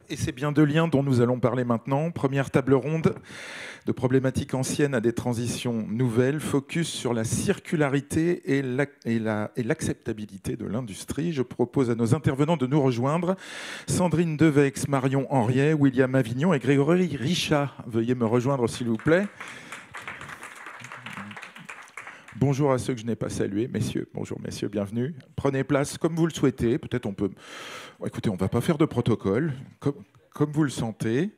Et c'est bien de liens dont nous allons parler maintenant. Première table ronde, de problématiques anciennes à des transitions nouvelles, focus sur la circularité et l'acceptabilité de l'industrie. Je propose à nos intervenants de nous rejoindre. Sandrine Devex, Marion Henriet, William Avignon et Grégory Richat. Veuillez me rejoindre s'il vous plaît. Bonjour à ceux que je n'ai pas salués, messieurs. Bonjour messieurs, bienvenue. Prenez place comme vous le souhaitez. Peut-être on peut... Écoutez, on ne va pas faire de protocole, comme vous le sentez.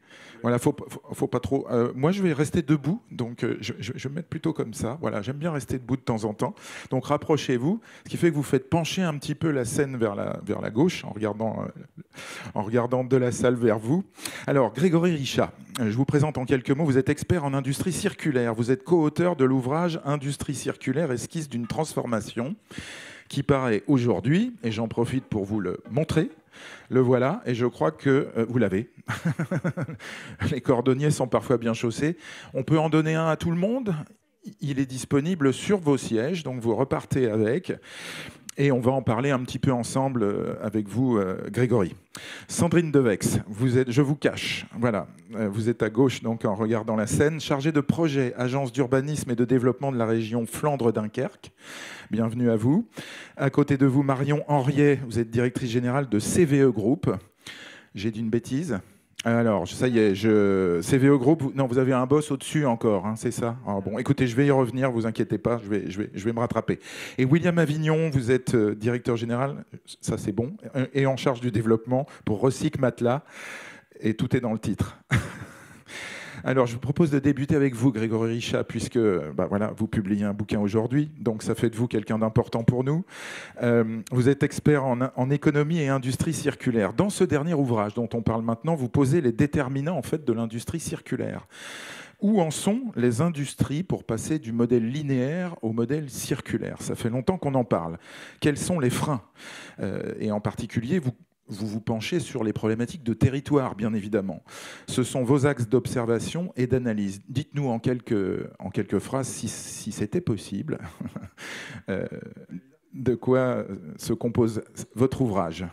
Voilà, faut pas trop... moi, je vais rester debout, donc je vais me mettre plutôt comme ça. Voilà, j'aime bien rester debout de temps en temps. Donc rapprochez-vous, ce qui fait que vous faites pencher un petit peu la scène vers la gauche, en regardant de la salle vers vous. Alors, Grégory Richat, je vous présente en quelques mots. Vous êtes expert en industrie circulaire. Vous êtes co-auteur de l'ouvrage Industrie circulaire, esquisse d'une transformation, qui paraît aujourd'hui, et j'en profite pour vous le montrer. Le voilà, et je crois que vous l'avez. Les cordonniers sont parfois bien chaussés. On peut en donner un à tout le monde. Il est disponible sur vos sièges, donc vous repartez avec. Et on va en parler un petit peu ensemble avec vous, Grégory. Sandrine Devex, je vous cache, voilà, vous êtes à gauche donc en regardant la scène, chargée de projet, agence d'urbanisme et de développement de la région Flandre-Dunkerque. Bienvenue à vous. À côté de vous, Marion Henriet, vous êtes directrice générale de CVE Group. J'ai dit une bêtise ? Alors, ça y est, CVE Group, non, vous avez un boss au-dessus encore, hein, c'est ça? Alors, bon, écoutez, je vais y revenir, vous inquiétez pas, je vais me rattraper. Et William Avignon, vous êtes directeur général, ça c'est bon, et en charge du développement pour Recyc Matelas, et tout est dans le titre. Alors, je vous propose de débuter avec vous, Grégory Richat, puisque voilà, vous publiez un bouquin aujourd'hui, donc ça fait de vous quelqu'un d'important pour nous. Vous êtes expert en économie et industrie circulaire. Dans ce dernier ouvrage dont on parle maintenant, vous posez les déterminants en fait, de l'industrie circulaire. Où en sont les industries pour passer du modèle linéaire au modèle circulaire? Ça fait longtemps qu'on en parle. Quels sont les freins? Et en particulier, vous penchez sur les problématiques de territoire, bien évidemment. Ce sont vos axes d'observation et d'analyse. Dites-nous en quelques phrases, si c'était possible, de quoi se compose votre ouvrage.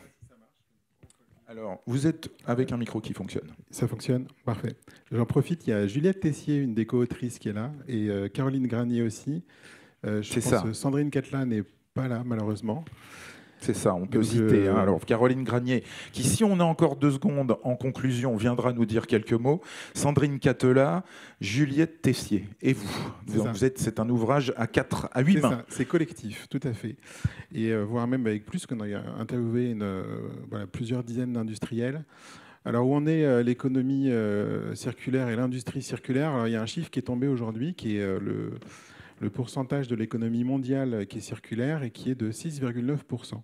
Alors, vous êtes avec un micro qui fonctionne. Ça fonctionne, parfait. J'en profite, il y a Juliette Tessier, une des co-autrices qui est là, et Caroline Granier aussi. Je pense que Sandrine Catela n'est pas là, malheureusement. C'est ça, on peut citer. Alors, Caroline Granier, qui, si on a encore 2 secondes en conclusion, viendra nous dire quelques mots. Sandrine Catela, Juliette Tessier. Et vous, c'est un ouvrage à 8 mains. C'est collectif, tout à fait. Et voire même avec plus, qu'on a interviewé plusieurs dizaines d'industriels. Alors, où en est l'économie circulaire et l'industrie circulaire? Alors, il y a un chiffre qui est tombé aujourd'hui, qui est le pourcentage de l'économie mondiale qui est circulaire et qui est de 6,9%.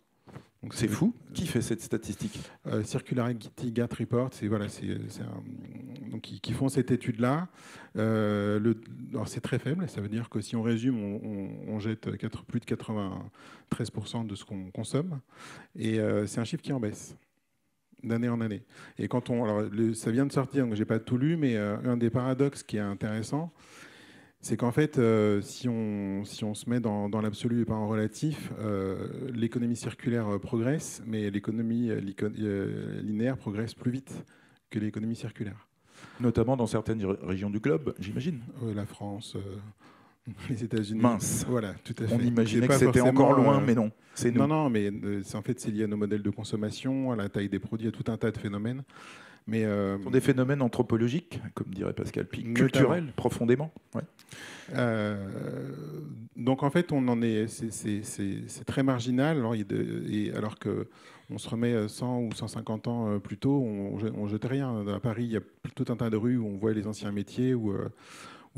Donc c'est fou. Qui fait cette statistique? Circularity Gap Report, donc qui font cette étude-là. Alors c'est très faible, ça veut dire que si on résume, on jette plus de 93% de ce qu'on consomme. Et c'est un chiffre qui en baisse d'année en année. Et ça vient de sortir, donc j'ai pas tout lu, mais un des paradoxes qui est intéressant, c'est qu'en fait, si on se met dans l'absolu et pas en relatif, l'économie circulaire progresse, mais l'économie linéaire progresse plus vite que l'économie circulaire. Notamment dans certaines régions du globe, j'imagine. La France, les États-Unis. Mince. Voilà, tout à fait. On imaginait que c'était encore loin, mais non. C'est nous. Non, mais en fait, c'est lié à nos modèles de consommation, à la taille des produits, à tout un tas de phénomènes. Mais ce sont des phénomènes anthropologiques, comme dirait Pascal Pic, culturels, profondément. Ouais. Donc en fait, c'est très marginal. Alors qu'on se remet 100 ou 150 ans plus tôt, on ne jetait rien. À Paris, il y a tout un tas de rues où on voit les anciens métiers, où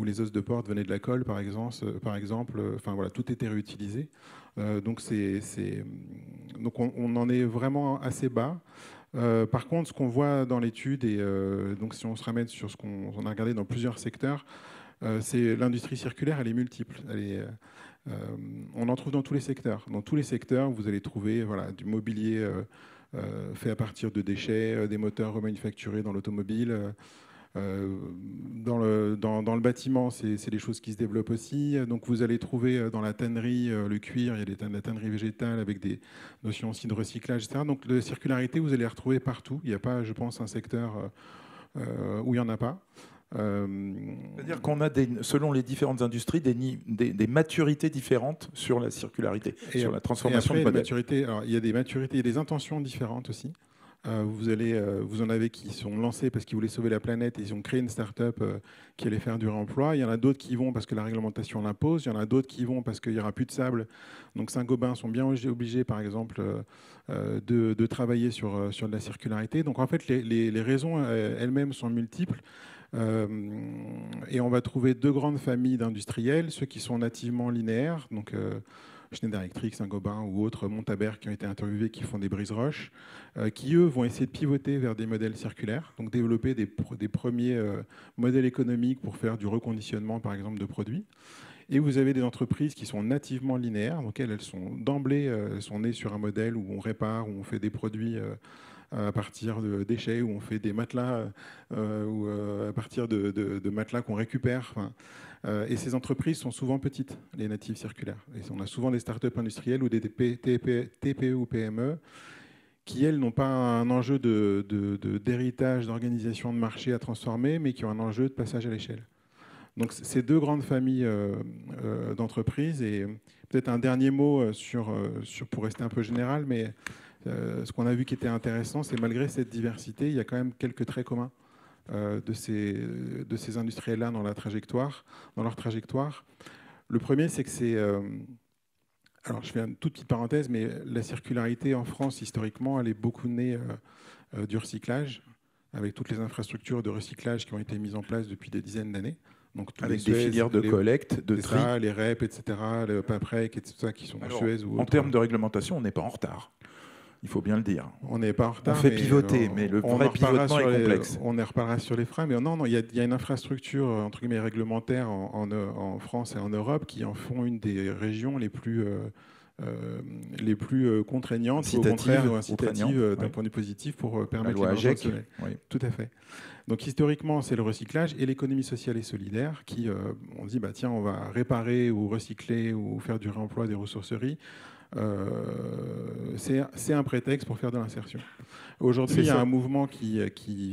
les os de porte venaient de la colle, par exemple. Enfin voilà, tout était réutilisé. Donc on en est vraiment assez bas. Par contre, ce qu'on voit dans l'étude, et donc si on se ramène sur ce qu'on a regardé dans plusieurs secteurs, c'est l'industrie circulaire, elle est multiple. On en trouve dans tous les secteurs. Dans tous les secteurs, vous allez trouver du mobilier fait à partir de déchets, des moteurs remanufacturés dans l'automobile, Dans le bâtiment, c'est des choses qui se développent aussi. Donc vous allez trouver dans la tannerie, le cuir, il y a de la tannerie végétale avec des notions aussi de recyclage, etc. Donc la circularité, vous allez la retrouver partout. Il n'y a pas, je pense, un secteur où il n'y en a pas. C'est-à-dire qu'on a, selon les différentes industries, des maturités différentes sur la circularité, sur la transformation de modèles. Alors, il y a des maturités, il y a des intentions différentes aussi. Vous en avez qui sont lancés parce qu'ils voulaient sauver la planète et ils ont créé une start-up qui allait faire du réemploi. Il y en a d'autres qui vont parce que la réglementation l'impose. Il y en a d'autres qui vont parce qu'il n'y aura plus de sable. Donc Saint-Gobain sont bien obligés, par exemple, de travailler sur de la circularité. Donc en fait, les raisons elles-mêmes sont multiples. Et on va trouver deux grandes familles d'industriels, ceux qui sont nativement linéaires, donc Schneider Electric, Saint-Gobain ou autres, Montabert qui ont été interviewés, qui font des brises-roches, qui eux vont essayer de pivoter vers des modèles circulaires, donc développer des premiers modèles économiques pour faire du reconditionnement par exemple de produits. Et vous avez des entreprises qui sont nativement linéaires, donc elles sont d'emblée, elles sont nées sur un modèle où on répare, où on fait des produits à partir de déchets, où on fait des matelas, ou à partir de matelas qu'on récupère. Et ces entreprises sont souvent petites, les natives circulaires. Et on a souvent des startups industrielles ou des TPE ou PME qui, elles, n'ont pas un enjeu d'héritage, d'organisation de marché à transformer, mais qui ont un enjeu de passage à l'échelle. Donc ces deux grandes familles d'entreprises. Et peut-être un dernier mot pour rester un peu général, mais ce qu'on a vu qui était intéressant, c'est malgré cette diversité, il y a quand même quelques traits communs de ces industriels-là dans leur trajectoire. Le premier, c'est que c'est... alors, je fais une toute petite parenthèse, mais la circularité en France, historiquement, elle est beaucoup née du recyclage, avec toutes les infrastructures de recyclage qui ont été mises en place depuis des dizaines d'années. Donc, avec des filières de collecte, de tri. Les REP, etc., le PAPREC, etc., qui sont en Suez ou autres. En termes de réglementation, on n'est pas en retard. Il faut bien le dire. On n'est pas en retard. On fait pivoter, mais le vrai pivotement est complexe. On en reparlera sur les freins, mais non, il y a une infrastructure entre guillemets réglementaire en France et en Europe qui en font une des régions les plus contraignantes, ou au contraire incitatives d'un point de vue positif pour permettre la loi AGEC. Oui. Tout à fait. Donc historiquement, c'est le recyclage et l'économie sociale et solidaire qui, on dit, tiens, on va réparer ou recycler ou faire du réemploi des ressourceries. C'est un prétexte pour faire de l'insertion. Aujourd'hui, il y a un mouvement qui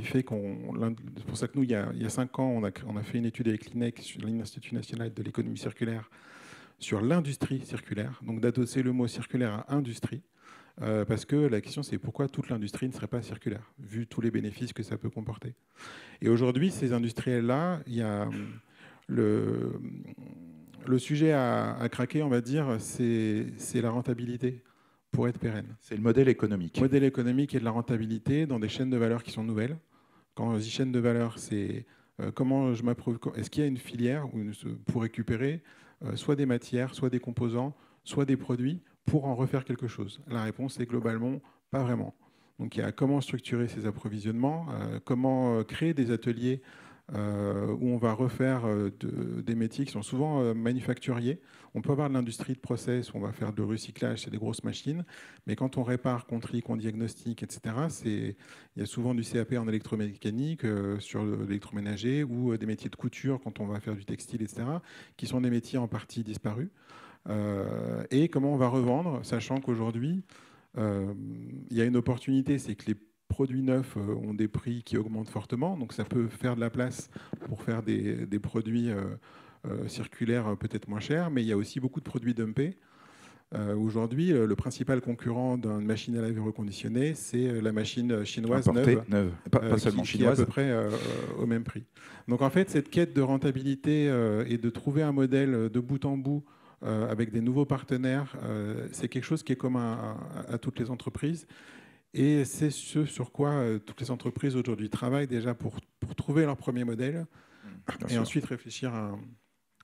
fait c'est pour ça que nous, il y a 5 ans, on a fait une étude avec l'INEC, l'Institut national de l'économie circulaire, sur l'industrie circulaire, donc d'adosser le mot circulaire à industrie, parce que la question c'est pourquoi toute l'industrie ne serait pas circulaire, vu tous les bénéfices que ça peut comporter. Et aujourd'hui, ces industriels-là, il y a le sujet à craquer, on va dire, c'est la rentabilité pour être pérenne. C'est le modèle économique. Le modèle économique et de la rentabilité dans des chaînes de valeur qui sont nouvelles. Quand on dit chaîne de valeur, c'est comment je m'approuve. Est-ce qu'il y a une filière pour récupérer soit des matières, soit des composants, soit des produits pour en refaire quelque chose? La réponse est globalement pas vraiment. Donc il y a comment structurer ces approvisionnements, comment créer des ateliers où on va refaire des métiers qui sont souvent manufacturiers. On peut avoir de l'industrie de process, où on va faire de recyclage, c'est des grosses machines, mais quand on répare, qu'on trie, qu'on diagnostique, etc., il y a souvent du CAP en électromécanique, sur l'électroménager, ou des métiers de couture quand on va faire du textile, etc., qui sont des métiers en partie disparus. Et comment on va revendre, sachant qu'aujourd'hui, il y a une opportunité, c'est que les produits neufs ont des prix qui augmentent fortement, donc ça peut faire de la place pour faire des produits circulaires peut-être moins chers, mais il y a aussi beaucoup de produits dumpés. Aujourd'hui, le principal concurrent d'une machine à laver reconditionnée, c'est la machine chinoise neuve, pas seulement chinoise, qui est à peu près au même prix. Donc en fait, cette quête de rentabilité et de trouver un modèle de bout en bout avec des nouveaux partenaires, c'est quelque chose qui est commun à toutes les entreprises. Et c'est ce sur quoi toutes les entreprises aujourd'hui travaillent déjà pour trouver leur premier modèle et ensuite réfléchir à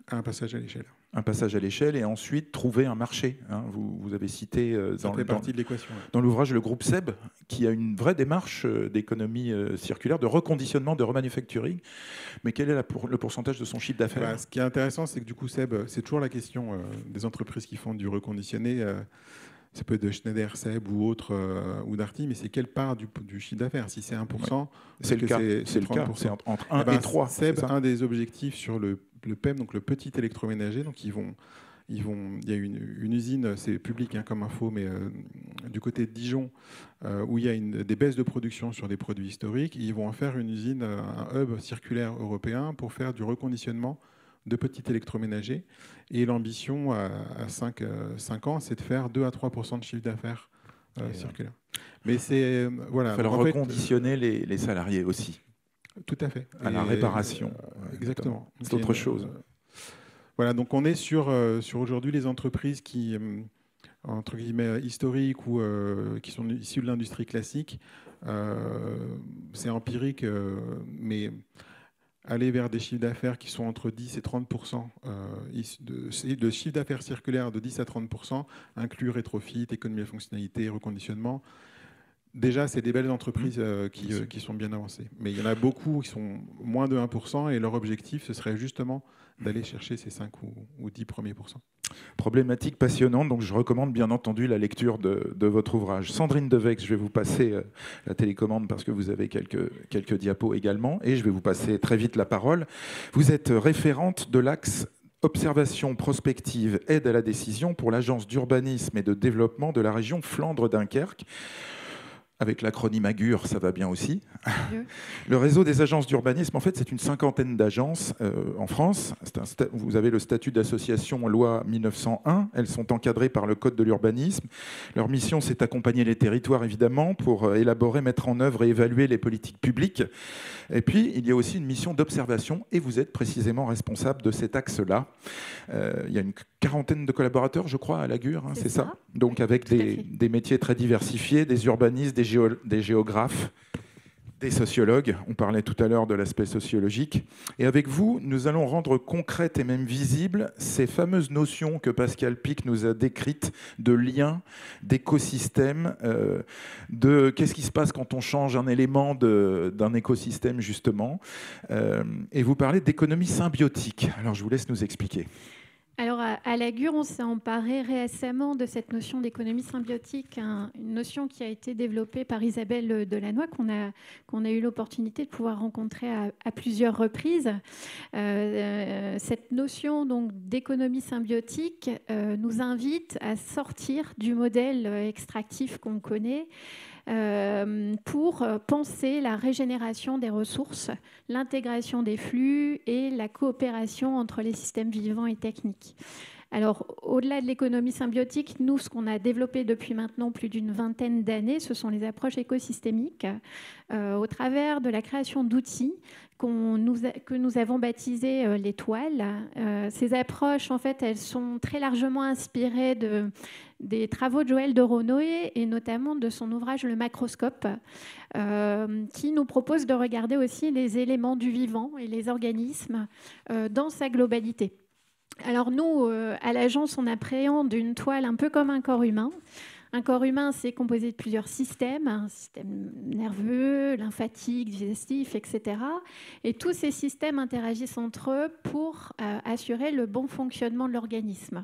un passage à l'échelle. Un passage à l'échelle et ensuite trouver un marché. Vous avez cité dans l'ouvrage le groupe SEB, qui a une vraie démarche d'économie circulaire, de reconditionnement, de remanufacturing. Mais quel est le pourcentage de son chiffre d'affaires? Ce qui est intéressant, c'est que du coup, SEB, c'est toujours la question des entreprises qui font du reconditionné. ça peut être de Schneider, Seb ou autre, ou Darty, mais c'est quelle part du chiffre d'affaires? Si c'est 1%, c'est le cas. C'est le cas. C'est entre 1 et 3. Seb, un des objectifs sur le PEM, donc le petit électroménager, donc il y a une usine, c'est public comme info, mais du côté de Dijon, où il y a des baisses de production sur des produits historiques. Ils vont en faire une usine, un hub circulaire européen pour faire du reconditionnement de petits électroménagers. Et l'ambition à 5 ans, c'est de faire 2 à 3% de chiffre d'affaires circulaire. Mais c'est voilà. Il va falloir reconditionner les salariés aussi. Tout à fait. À la réparation. Exactement. C'est autre chose. Voilà, donc on est sur aujourd'hui les entreprises qui, entre guillemets, historiques ou qui sont issues de l'industrie classique. C'est empirique, mais aller vers des chiffres d'affaires qui sont entre 10 et 30%, de chiffre d'affaires circulaire de 10 à 30%, inclut rétrofit, économie de fonctionnalité, reconditionnement. Déjà, c'est des belles entreprises qui sont bien avancées. Mais il y en a beaucoup qui sont moins de 1%, et leur objectif, ce serait justement d'aller chercher ces 5 ou 10 premiers pourcents. Problématique passionnante, donc je recommande bien entendu la lecture de votre ouvrage. Sandrine Devex, je vais vous passer la télécommande parce que vous avez quelques diapos également, et je vais vous passer très vite la parole. Vous êtes référente de l'axe observation prospective, aide à la décision pour l'agence d'urbanisme et de développement de la région Flandre-Dunkerque. Avec l'acronyme AGUR, ça va bien aussi. Le réseau des agences d'urbanisme, en fait, c'est une 50aine d'agences en France. Vous avez le statut d'association loi 1901. Elles sont encadrées par le Code de l'urbanisme. Leur mission, c'est d'accompagner les territoires, évidemment, pour élaborer, mettre en œuvre et évaluer les politiques publiques. Et puis, il y a aussi une mission d'observation, et vous êtes précisément responsable de cet axe-là. Il y a une 40aine de collaborateurs, je crois, à l'AGUR, c'est ça. Donc, avec des métiers très diversifiés, des urbanistes, des géographes, des sociologues. On parlait tout à l'heure de l'aspect sociologique. Et avec vous, nous allons rendre concrètes et même visibles ces fameuses notions que Pascal Pic nous a décrites de lien, d'écosystème, de qu'est-ce qui se passe quand on change un élément d'un écosystème, justement. Et vous parlez d'économie symbiotique. Alors, je vous laisse nous expliquer. Alors, à l'AGUR, on s'est emparé récemment de cette notion d'économie symbiotique, une notion qui a été développée par Isabelle Delannoy, qu'on a eu l'opportunité de pouvoir rencontrer à plusieurs reprises. Cette notion donc d'économie symbiotique nous invite à sortir du modèle extractif qu'on connaît, pour penser la régénération des ressources, l'intégration des flux et la coopération entre les systèmes vivants et techniques. Alors, au-delà de l'économie symbiotique, nous, ce qu'on a développé depuis maintenant plus d'une vingtaine d'années, ce sont les approches écosystémiques au travers de la création d'outils que nous avons baptisés les toiles. Ces approches, en fait, elles sont très largement inspirées des travaux de Joël de Ronoy et notamment de son ouvrage Le Macroscope, qui nous propose de regarder aussi les éléments du vivant et les organismes dans sa globalité. Alors nous, à l'agence, on appréhende une toile un peu comme un corps humain. Un corps humain, c'est composé de plusieurs systèmes, un système nerveux, lymphatique, digestif, etc. Et tous ces systèmes interagissent entre eux pour assurer le bon fonctionnement de l'organisme.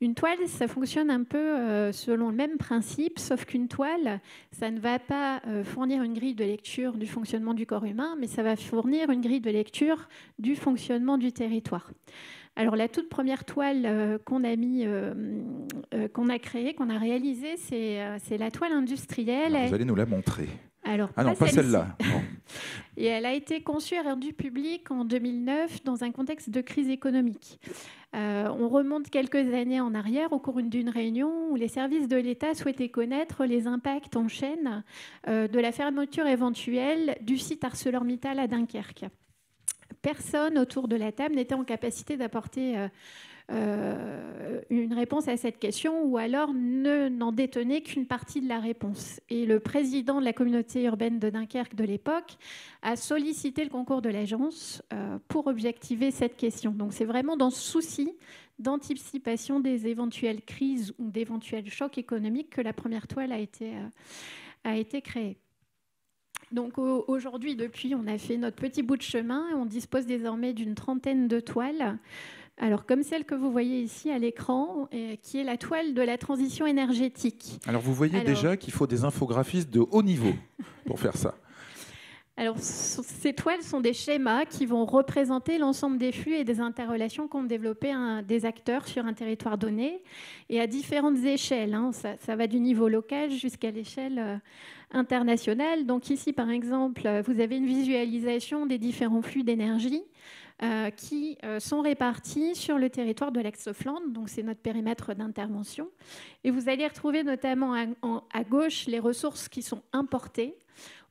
Une toile, ça fonctionne un peu selon le même principe, sauf qu'une toile, ça ne va pas fournir une grille de lecture du fonctionnement du corps humain, mais ça va fournir une grille de lecture du fonctionnement du territoire. Alors, la toute première toile qu'on a créée, qu'on a réalisée, c'est la toile industrielle. Alors, vous allez nous la montrer. Alors, non, pas celle-là. Et elle a été conçue et rendue publique en 2009 dans un contexte de crise économique. On remonte quelques années en arrière au cours d'une réunion où les services de l'État souhaitaient connaître les impacts en chaîne de la fermeture éventuelle du site ArcelorMittal à Dunkerque. Personne autour de la table n'était en capacité d'apporter une réponse à cette question, ou alors n'en détenait qu'une partie de la réponse. Et le président de la communauté urbaine de Dunkerque de l'époque a sollicité le concours de l'agence pour objectiver cette question. Donc c'est vraiment dans ce souci d'anticipation des éventuelles crises ou d'éventuels chocs économiques que la première toile a été créée. Donc aujourd'hui, depuis, on a fait notre petit bout de chemin. On dispose désormais d'une 30aine de toiles Alors, comme celle que vous voyez ici à l'écran, qui est la toile de la transition énergétique. Alors, vous voyez déjà qu'il faut des infographistes de haut niveau pour faire ça. Alors, ces toiles sont des schémas qui vont représenter l'ensemble des flux et des interrelations qu'ont développé des acteurs sur un territoire donné, et à différentes échelles. Ça va du niveau local jusqu'à l'échelle internationale. Donc ici, par exemple, vous avez une visualisation des différents flux d'énergie qui sont répartis sur le territoire de l'axe Flandre. Donc c'est notre périmètre d'intervention. Et vous allez retrouver notamment à gauche les ressources qui sont importées.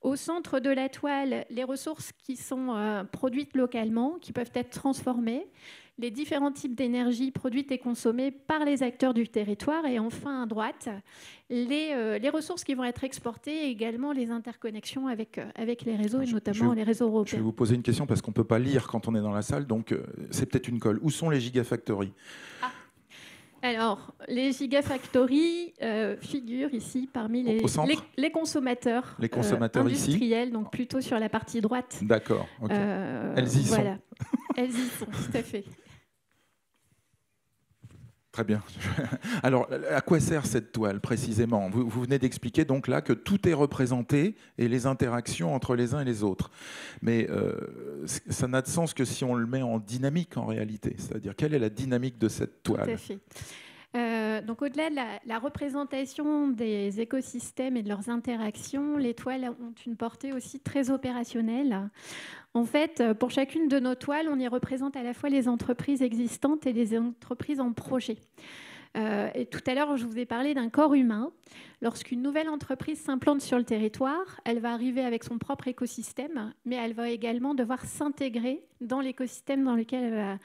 Au centre de la toile, les ressources qui sont produites localement, qui peuvent être transformées, les différents types d'énergie produites et consommées par les acteurs du territoire. Et enfin, à droite, les ressources qui vont être exportées et également les interconnexions avec les réseaux, et notamment les réseaux européens. Je vais vous poser une question parce qu'on ne peut pas lire quand on est dans la salle, donc c'est peut-être une colle. Où sont les gigafactories ? Alors, les gigafactories figurent ici parmi les consommateurs, industriels, ici. Donc plutôt sur la partie droite. D'accord. Okay. Elles y sont. Elles y sont, tout à fait. Très bien. Alors, à quoi sert cette toile précisément ? Vous venez d'expliquer donc là que tout est représenté et les interactions entre les uns et les autres. Mais ça n'a de sens que si on le met en dynamique en réalité. C'est-à-dire, quelle est la dynamique de cette toile ? Tout à fait. Donc, au-delà de la représentation des écosystèmes et de leurs interactions, les toiles ont une portée aussi très opérationnelle. En fait, pour chacune de nos toiles, on y représente à la fois les entreprises existantes et les entreprises en projet. Et tout à l'heure, je vous ai parlé d'un corps humain. Lorsqu'une nouvelle entreprise s'implante sur le territoire, elle va arriver avec son propre écosystème, mais elle va également devoir s'intégrer dans l'écosystème dans lequel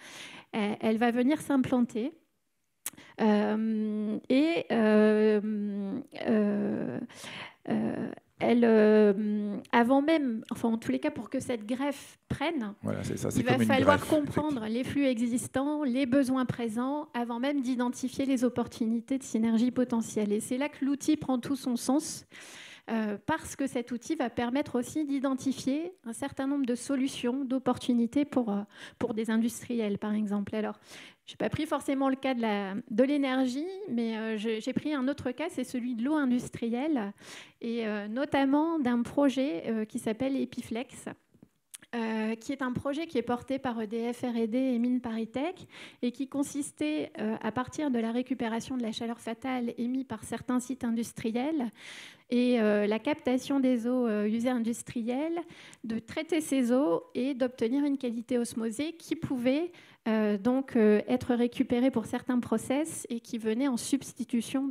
elle va venir s'implanter. Avant même, enfin en tous les cas pour que cette greffe prenne, il va falloir comprendre les flux existants, les besoins présents, avant même d'identifier les opportunités de synergie potentielle. Et c'est là que l'outil prend tout son sens, parce que cet outil va permettre aussi d'identifier un certain nombre de solutions, d'opportunités pour des industriels, par exemple. Alors, je n'ai pas pris forcément le cas de l'énergie, mais j'ai pris un autre cas, c'est celui de l'eau industrielle, et notamment d'un projet qui s'appelle Epiflex, qui est un projet qui est porté par EDF R&D et Mines ParisTech et qui consistait, à partir de la récupération de la chaleur fatale émise par certains sites industriels et la captation des eaux usées industrielles, de traiter ces eaux et d'obtenir une qualité osmosée qui pouvait donc être récupérée pour certains process et qui venait en substitution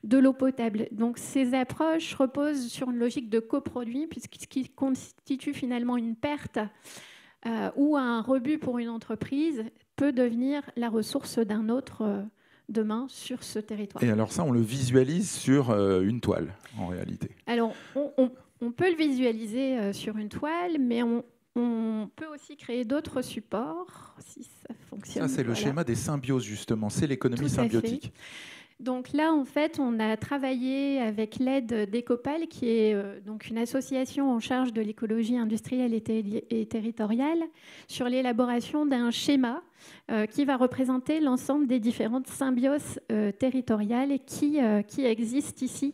de l'eau potable. Donc ces approches reposent sur une logique de coproduit, puisque ce qui constitue finalement une perte ou un rebut pour une entreprise peut devenir la ressource d'un autre demain sur ce territoire. Et alors ça, on le visualise sur une toile, en réalité. Alors, on peut le visualiser sur une toile, mais on peut aussi créer d'autres supports, si ça fonctionne. Ça, c'est le schéma des symbioses, justement. C'est l'économie symbiotique. Donc là, en fait, on a travaillé avec l'aide d'Ecopal, qui est donc une association en charge de l'écologie industrielle et territoriale, sur l'élaboration d'un schéma qui va représenter l'ensemble des différentes symbioses territoriales qui existent ici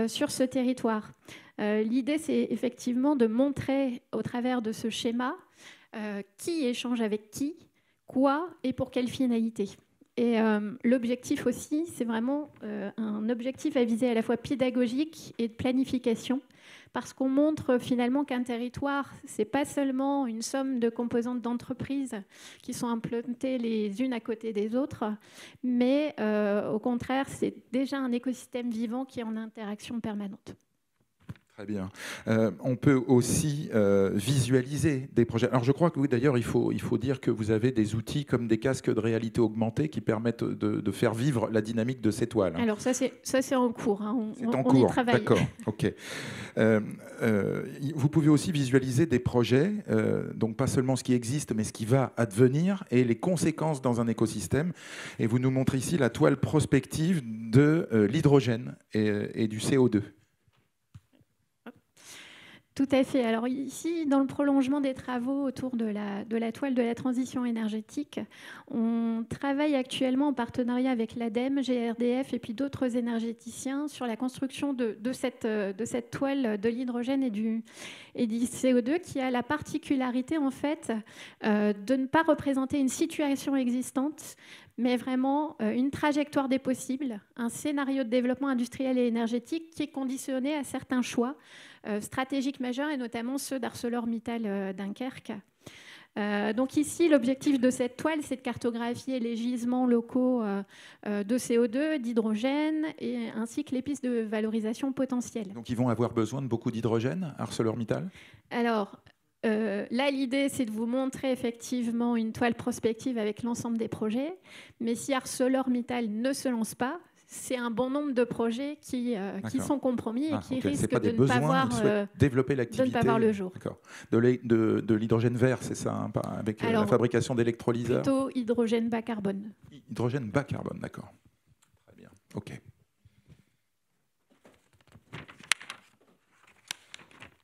sur ce territoire. L'idée, c'est effectivement de montrer au travers de ce schéma qui échange avec qui, quoi et pour quelle finalité. Et l'objectif aussi, c'est vraiment un objectif à viser à la fois pédagogique et de planification, parce qu'on montre finalement qu'un territoire, ce n'est pas seulement une somme de composantes d'entreprises qui sont implantées les unes à côté des autres, mais au contraire, c'est déjà un écosystème vivant qui est en interaction permanente. Très bien. On peut aussi visualiser des projets. Alors je crois que oui, d'ailleurs, il faut dire que vous avez des outils comme des casques de réalité augmentée qui permettent de faire vivre la dynamique de ces toiles. Alors ça c'est en cours. C'est en cours. Y travaille. D'accord. Ok. Vous pouvez aussi visualiser des projets, donc pas seulement ce qui existe, mais ce qui va advenir et les conséquences dans un écosystème. Et vous nous montrez ici la toile prospective de l'hydrogène et du CO2. Tout à fait. Alors ici, dans le prolongement des travaux autour de la toile de la transition énergétique, on travaille actuellement en partenariat avec l'ADEME, GRDF et puis d'autres énergéticiens sur la construction de cette toile de l'hydrogène et du CO2 qui a la particularité en fait de ne pas représenter une situation existante, mais vraiment une trajectoire des possibles, un scénario de développement industriel et énergétique qui est conditionné à certains choix stratégiques majeurs, et notamment ceux d'ArcelorMittal Dunkerque. Donc ici, l'objectif de cette toile, c'est de cartographier les gisements locaux de CO2, d'hydrogène, ainsi que les pistes de valorisation potentielle. Donc ils vont avoir besoin de beaucoup d'hydrogène, ArcelorMittal ? Alors, là, l'idée, c'est de vous montrer effectivement une toile prospective avec l'ensemble des projets. Mais si ArcelorMittal ne se lance pas, c'est un bon nombre de projets qui sont compromis et qui risquent de ne pas voir développer l'activité, de ne pas voir le jour. De l'hydrogène vert, c'est ça, hein, avec la fabrication d'électrolyseurs. Plutôt hydrogène bas carbone. Hydrogène bas carbone, d'accord. Très bien. Ok.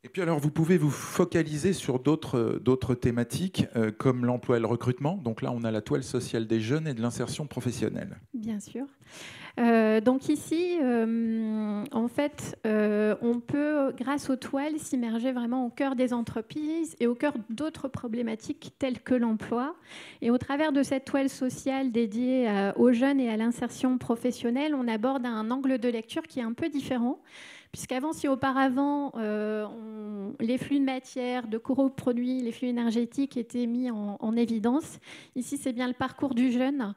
Et puis alors, vous pouvez vous focaliser sur d'autres thématiques, comme l'emploi et le recrutement. Donc là, on a la toile sociale des jeunes et de l'insertion professionnelle. Bien sûr. Donc ici, en fait, on peut, grâce aux toiles, s'immerger vraiment au cœur des entreprises et au cœur d'autres problématiques telles que l'emploi. Et au travers de cette toile sociale dédiée aux jeunes et à l'insertion professionnelle, on aborde un angle de lecture qui est un peu différent. Puisqu'avant, si auparavant, les flux de matière, de produits, les flux énergétiques étaient mis en évidence, ici, c'est bien le parcours du jeune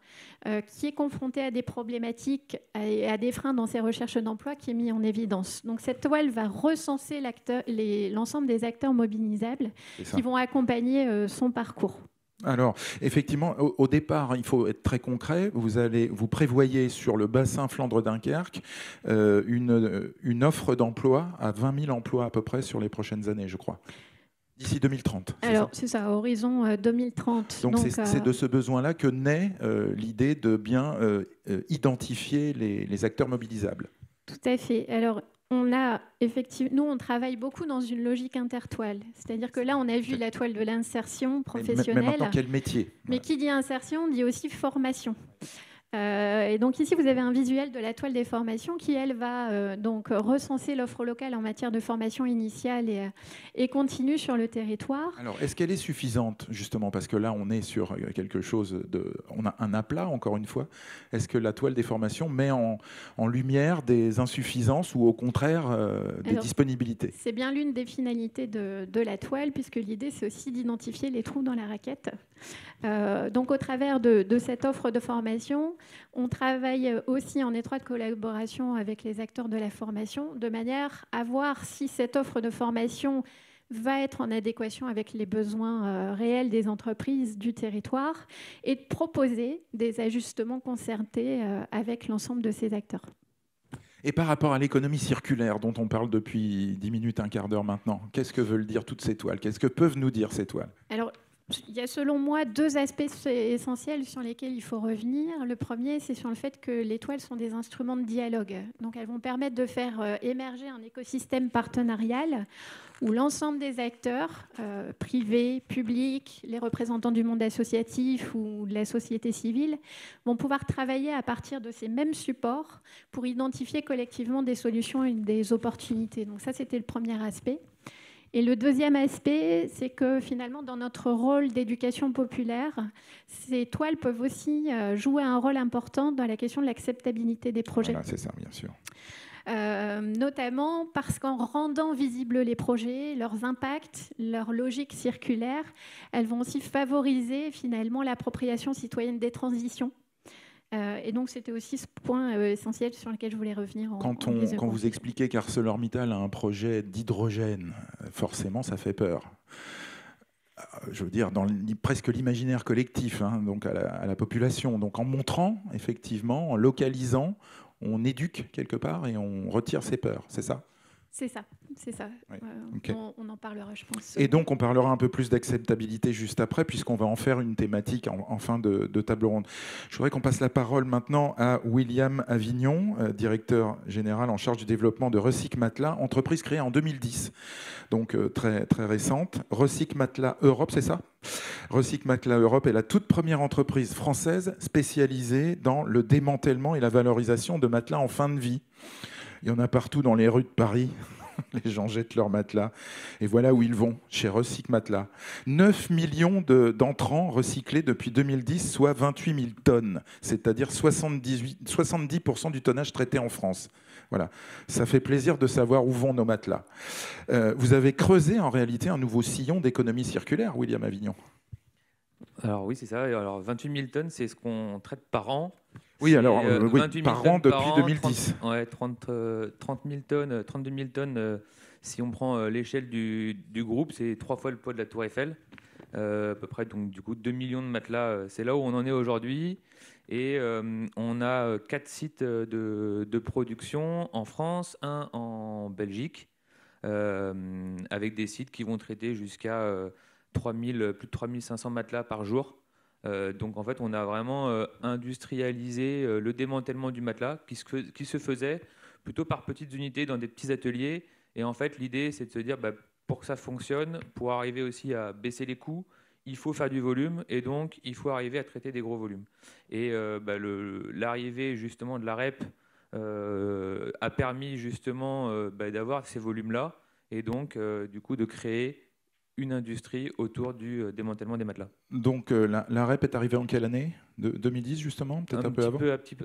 qui est confronté à des problématiques et à des freins dans ses recherches d'emploi qui est mis en évidence. Donc, cette toile va recenser l'ensemble des acteurs mobilisables qui vont accompagner son parcours. Alors, effectivement, au départ, il faut être très concret. Vous prévoyez sur le bassin Flandre-Dunkerque une offre d'emploi à 20 000 emplois à peu près sur les prochaines années, je crois. D'ici 2030. Alors, c'est ça, horizon 2030. Donc c'est de ce besoin-là que naît l'idée de bien identifier les acteurs mobilisables. Tout à fait. Alors, nous, on travaille beaucoup dans une logique intertoile. C'est-à-dire que là, on a vu la toile de l'insertion professionnelle. Mais maintenant, quel métier ? Mais qui dit insertion dit aussi formation. Et donc ici, vous avez un visuel de la toile des formations qui, elle, va donc recenser l'offre locale en matière de formation initiale et continue sur le territoire. Alors, est-ce qu'elle est suffisante, justement, parce que là, on est sur quelque chose on a un aplat, encore une fois. Est-ce que la toile des formations met en lumière des insuffisances ou, au contraire, des disponibilités ? C'est bien l'une des finalités de la toile, puisque l'idée, c'est aussi d'identifier les trous dans la raquette. Donc, au travers de cette offre de formation, on travaille aussi en étroite collaboration avec les acteurs de la formation, de manière à voir si cette offre de formation va être en adéquation avec les besoins réels des entreprises du territoire et de proposer des ajustements concertés avec l'ensemble de ces acteurs. Et par rapport à l'économie circulaire dont on parle depuis 10 minutes, un quart d'heure maintenant, qu'est-ce que veulent dire toutes ces toiles ? Qu'est-ce que peuvent nous dire ces toiles ? Alors, il y a selon moi deux aspects essentiels sur lesquels il faut revenir. Le premier, c'est sur le fait que les toiles sont des instruments de dialogue. Donc elles vont permettre de faire émerger un écosystème partenarial où l'ensemble des acteurs, privés, publics, les représentants du monde associatif ou de la société civile, vont pouvoir travailler à partir de ces mêmes supports pour identifier collectivement des solutions et des opportunités. Donc ça, c'était le premier aspect. Et le deuxième aspect, c'est que finalement, dans notre rôle d'éducation populaire, ces toiles peuvent aussi jouer un rôle important dans la question de l'acceptabilité des projets. Voilà, c'est ça, bien sûr. Notamment parce qu'en rendant visibles les projets, leurs impacts, leur logique circulaire, elles vont aussi favoriser finalement l'appropriation citoyenne des transitions. Et donc, c'était aussi ce point essentiel sur lequel je voulais revenir. Quand vous expliquez qu'ArcelorMittal a un projet d'hydrogène, forcément, ça fait peur. Je veux dire, dans presque l'imaginaire collectif, hein, donc à la population. Donc, en montrant, effectivement, en localisant, on éduque quelque part et on retire ses peurs, c'est ça ? C'est ça, c'est ça. Oui. Okay. On en parlera, je pense. Et donc, on parlera un peu plus d'acceptabilité juste après, puisqu'on va en faire une thématique en fin de table ronde. Je voudrais qu'on passe la parole maintenant à William Avignon, directeur général en charge du développement de Recyc Matelas, entreprise créée en 2010, donc très, très récente. Recyc Matelas Europe, c'est ça ? Recyc Matelas Europe est la toute première entreprise française spécialisée dans le démantèlement et la valorisation de matelas en fin de vie. Il y en a partout dans les rues de Paris. Les gens jettent leurs matelas. Et voilà où ils vont, chez Recyc Matelas. 9 millions d'entrants recyclés depuis 2010, soit 28 000 tonnes, c'est-à-dire 70% du tonnage traité en France. Voilà. Ça fait plaisir de savoir où vont nos matelas. Vous avez creusé en réalité un nouveau sillon d'économie circulaire, William Avignon. Alors oui, c'est ça. Alors 28 000 tonnes, c'est ce qu'on traite par an. Oui, alors oui, par an depuis 2010. 30 000 tonnes, 32 000 tonnes. Si on prend l'échelle du groupe, c'est 3 fois le poids de la Tour Eiffel. À peu près, donc du coup 2 millions de matelas. C'est là où on en est aujourd'hui. Et on a 4 sites de production en France, un en Belgique, avec des sites qui vont traiter jusqu'à plus de 3500 matelas par jour. Donc en fait, on a vraiment industrialisé le démantèlement du matelas qui se faisait plutôt par petites unités dans des petits ateliers. Et en fait, l'idée, c'est de se dire, pour que ça fonctionne, pour arriver aussi à baisser les coûts, il faut faire du volume et donc il faut arriver à traiter des gros volumes. Et l'arrivée justement de la REP a permis justement d'avoir ces volumes-là et donc du coup de créer une industrie autour du démantèlement des matelas. Donc la REP est arrivée en quelle année ? 2010 justement ? Peut-être un peu avant ?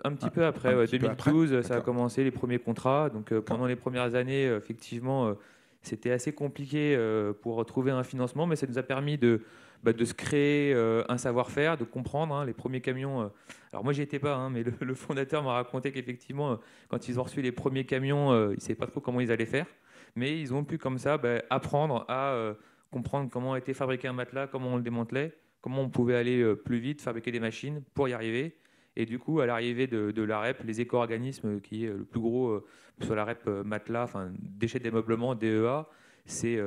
Un petit peu après, 2012, ça a commencé les premiers contrats. Donc pendant les premières années, effectivement, c'était assez compliqué pour trouver un financement, mais ça nous a permis de se créer un savoir-faire, de comprendre les premiers camions. Alors moi, j'y étais pas, mais le fondateur m'a raconté qu'effectivement, quand ils ont reçu les premiers camions, ils ne savaient pas trop comment ils allaient faire, mais ils ont pu comme ça apprendre à comprendre comment était fabriqué un matelas, comment on le démantelait, comment on pouvait aller plus vite, fabriquer des machines pour y arriver. Et du coup, à l'arrivée de la REP, les éco-organismes, qui est le plus gros sur la REP matelas, enfin déchets d'ameublement, DEA, c'est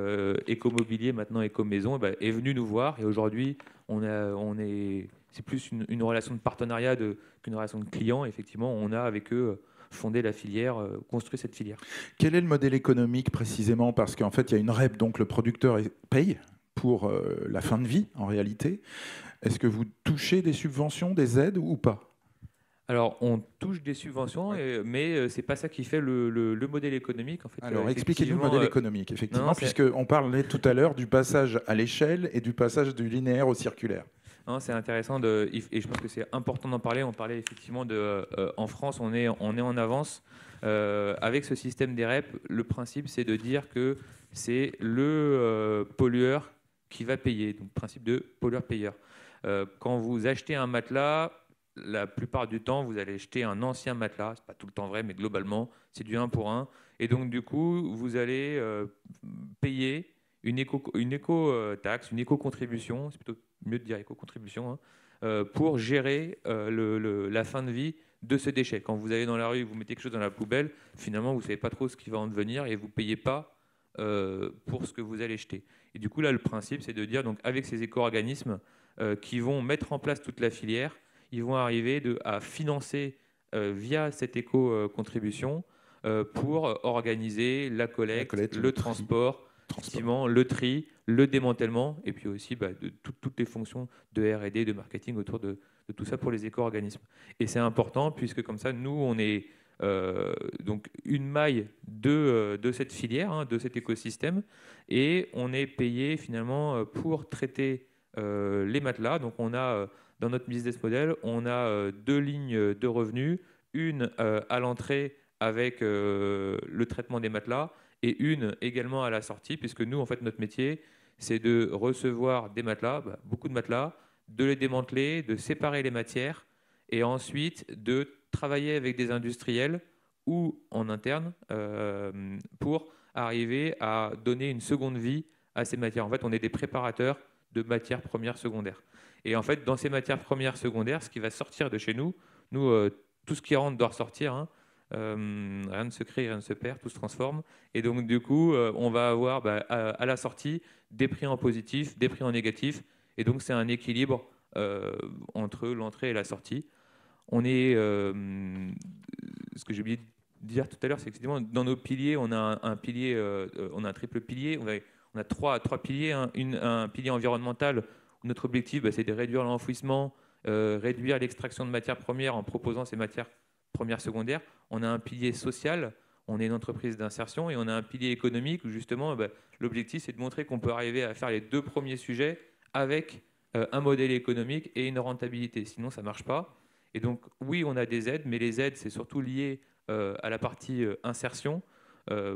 Écomobilier, maintenant Écomaison, est venu nous voir. Et aujourd'hui, c'est plus une relation de partenariat qu'une relation de client. Effectivement, on a avec eux fonder la filière, construire cette filière. Quel est le modèle économique précisément ? Parce qu'en fait, il y a une REP, donc le producteur paye pour la fin de vie, en réalité. Est-ce que vous touchez des subventions, des aides ou pas ? Alors, on touche des subventions, mais ce n'est pas ça qui fait le modèle économique. En fait, alors, expliquez-nous le modèle économique, effectivement, puisqu'on parlait tout à l'heure du passage à l'échelle et du passage du linéaire au circulaire. Non, c'est intéressant et je pense que c'est important d'en parler. On parlait effectivement en France, on est en avance avec ce système des REP. Le principe, c'est de dire que c'est le pollueur qui va payer. Donc, principe de pollueur-payeur. Quand vous achetez un matelas, la plupart du temps, vous allez acheter un ancien matelas. C'est pas tout le temps vrai, mais globalement, c'est du 1 pour 1. Et donc, du coup, vous allez payer une éco-taxe, une éco-contribution, c'est plutôt mieux de dire éco-contribution, pour gérer la fin de vie de ce déchet. Quand vous allez dans la rue, vous mettez quelque chose dans la poubelle, finalement, vous ne savez pas trop ce qui va en devenir et vous ne payez pas pour ce que vous allez jeter. Et du coup, là, le principe, c'est de dire, donc, avec ces éco-organismes qui vont mettre en place toute la filière, ils vont arriver à financer via cette éco-contribution pour organiser la collecte, le transport, le tri, le démantèlement, et puis aussi de toutes les fonctions de R&D, de marketing autour de tout ça pour les éco-organismes. Et c'est important puisque comme ça, nous, on est donc une maille de cette filière, de cet écosystème, et on est payé finalement pour traiter les matelas. Donc on a dans notre business model, on a 2 lignes de revenus, une à l'entrée avec le traitement des matelas et une également à la sortie, puisque nous, en fait, notre métier, c'est de recevoir des matelas, beaucoup de matelas, de les démanteler, de séparer les matières et ensuite de travailler avec des industriels ou en interne pour arriver à donner une seconde vie à ces matières. En fait, on est des préparateurs de matières premières secondaires. Et en fait, dans ces matières premières secondaires, ce qui va sortir de chez nous, tout ce qui rentre doit ressortir, Rien ne se crée, rien ne se perd, tout se transforme. Et donc, du coup, on va avoir à la sortie des prix en positif, des prix en négatif. Et donc, c'est un équilibre entre l'entrée et la sortie. On est, ce que j'ai oublié de dire tout à l'heure, c'est que dans nos piliers, on a un pilier, on a un triple pilier. On a trois piliers. Un pilier environnemental où notre objectif, c'est de réduire l'enfouissement, réduire l'extraction de matières premières en proposant ces matières premières secondaires. On a un pilier social, on est une entreprise d'insertion, et on a un pilier économique où justement l'objectif c'est de montrer qu'on peut arriver à faire les deux premiers sujets avec un modèle économique et une rentabilité. Sinon, ça ne marche pas. Et donc, oui, on a des aides, mais les aides, c'est surtout lié à la partie insertion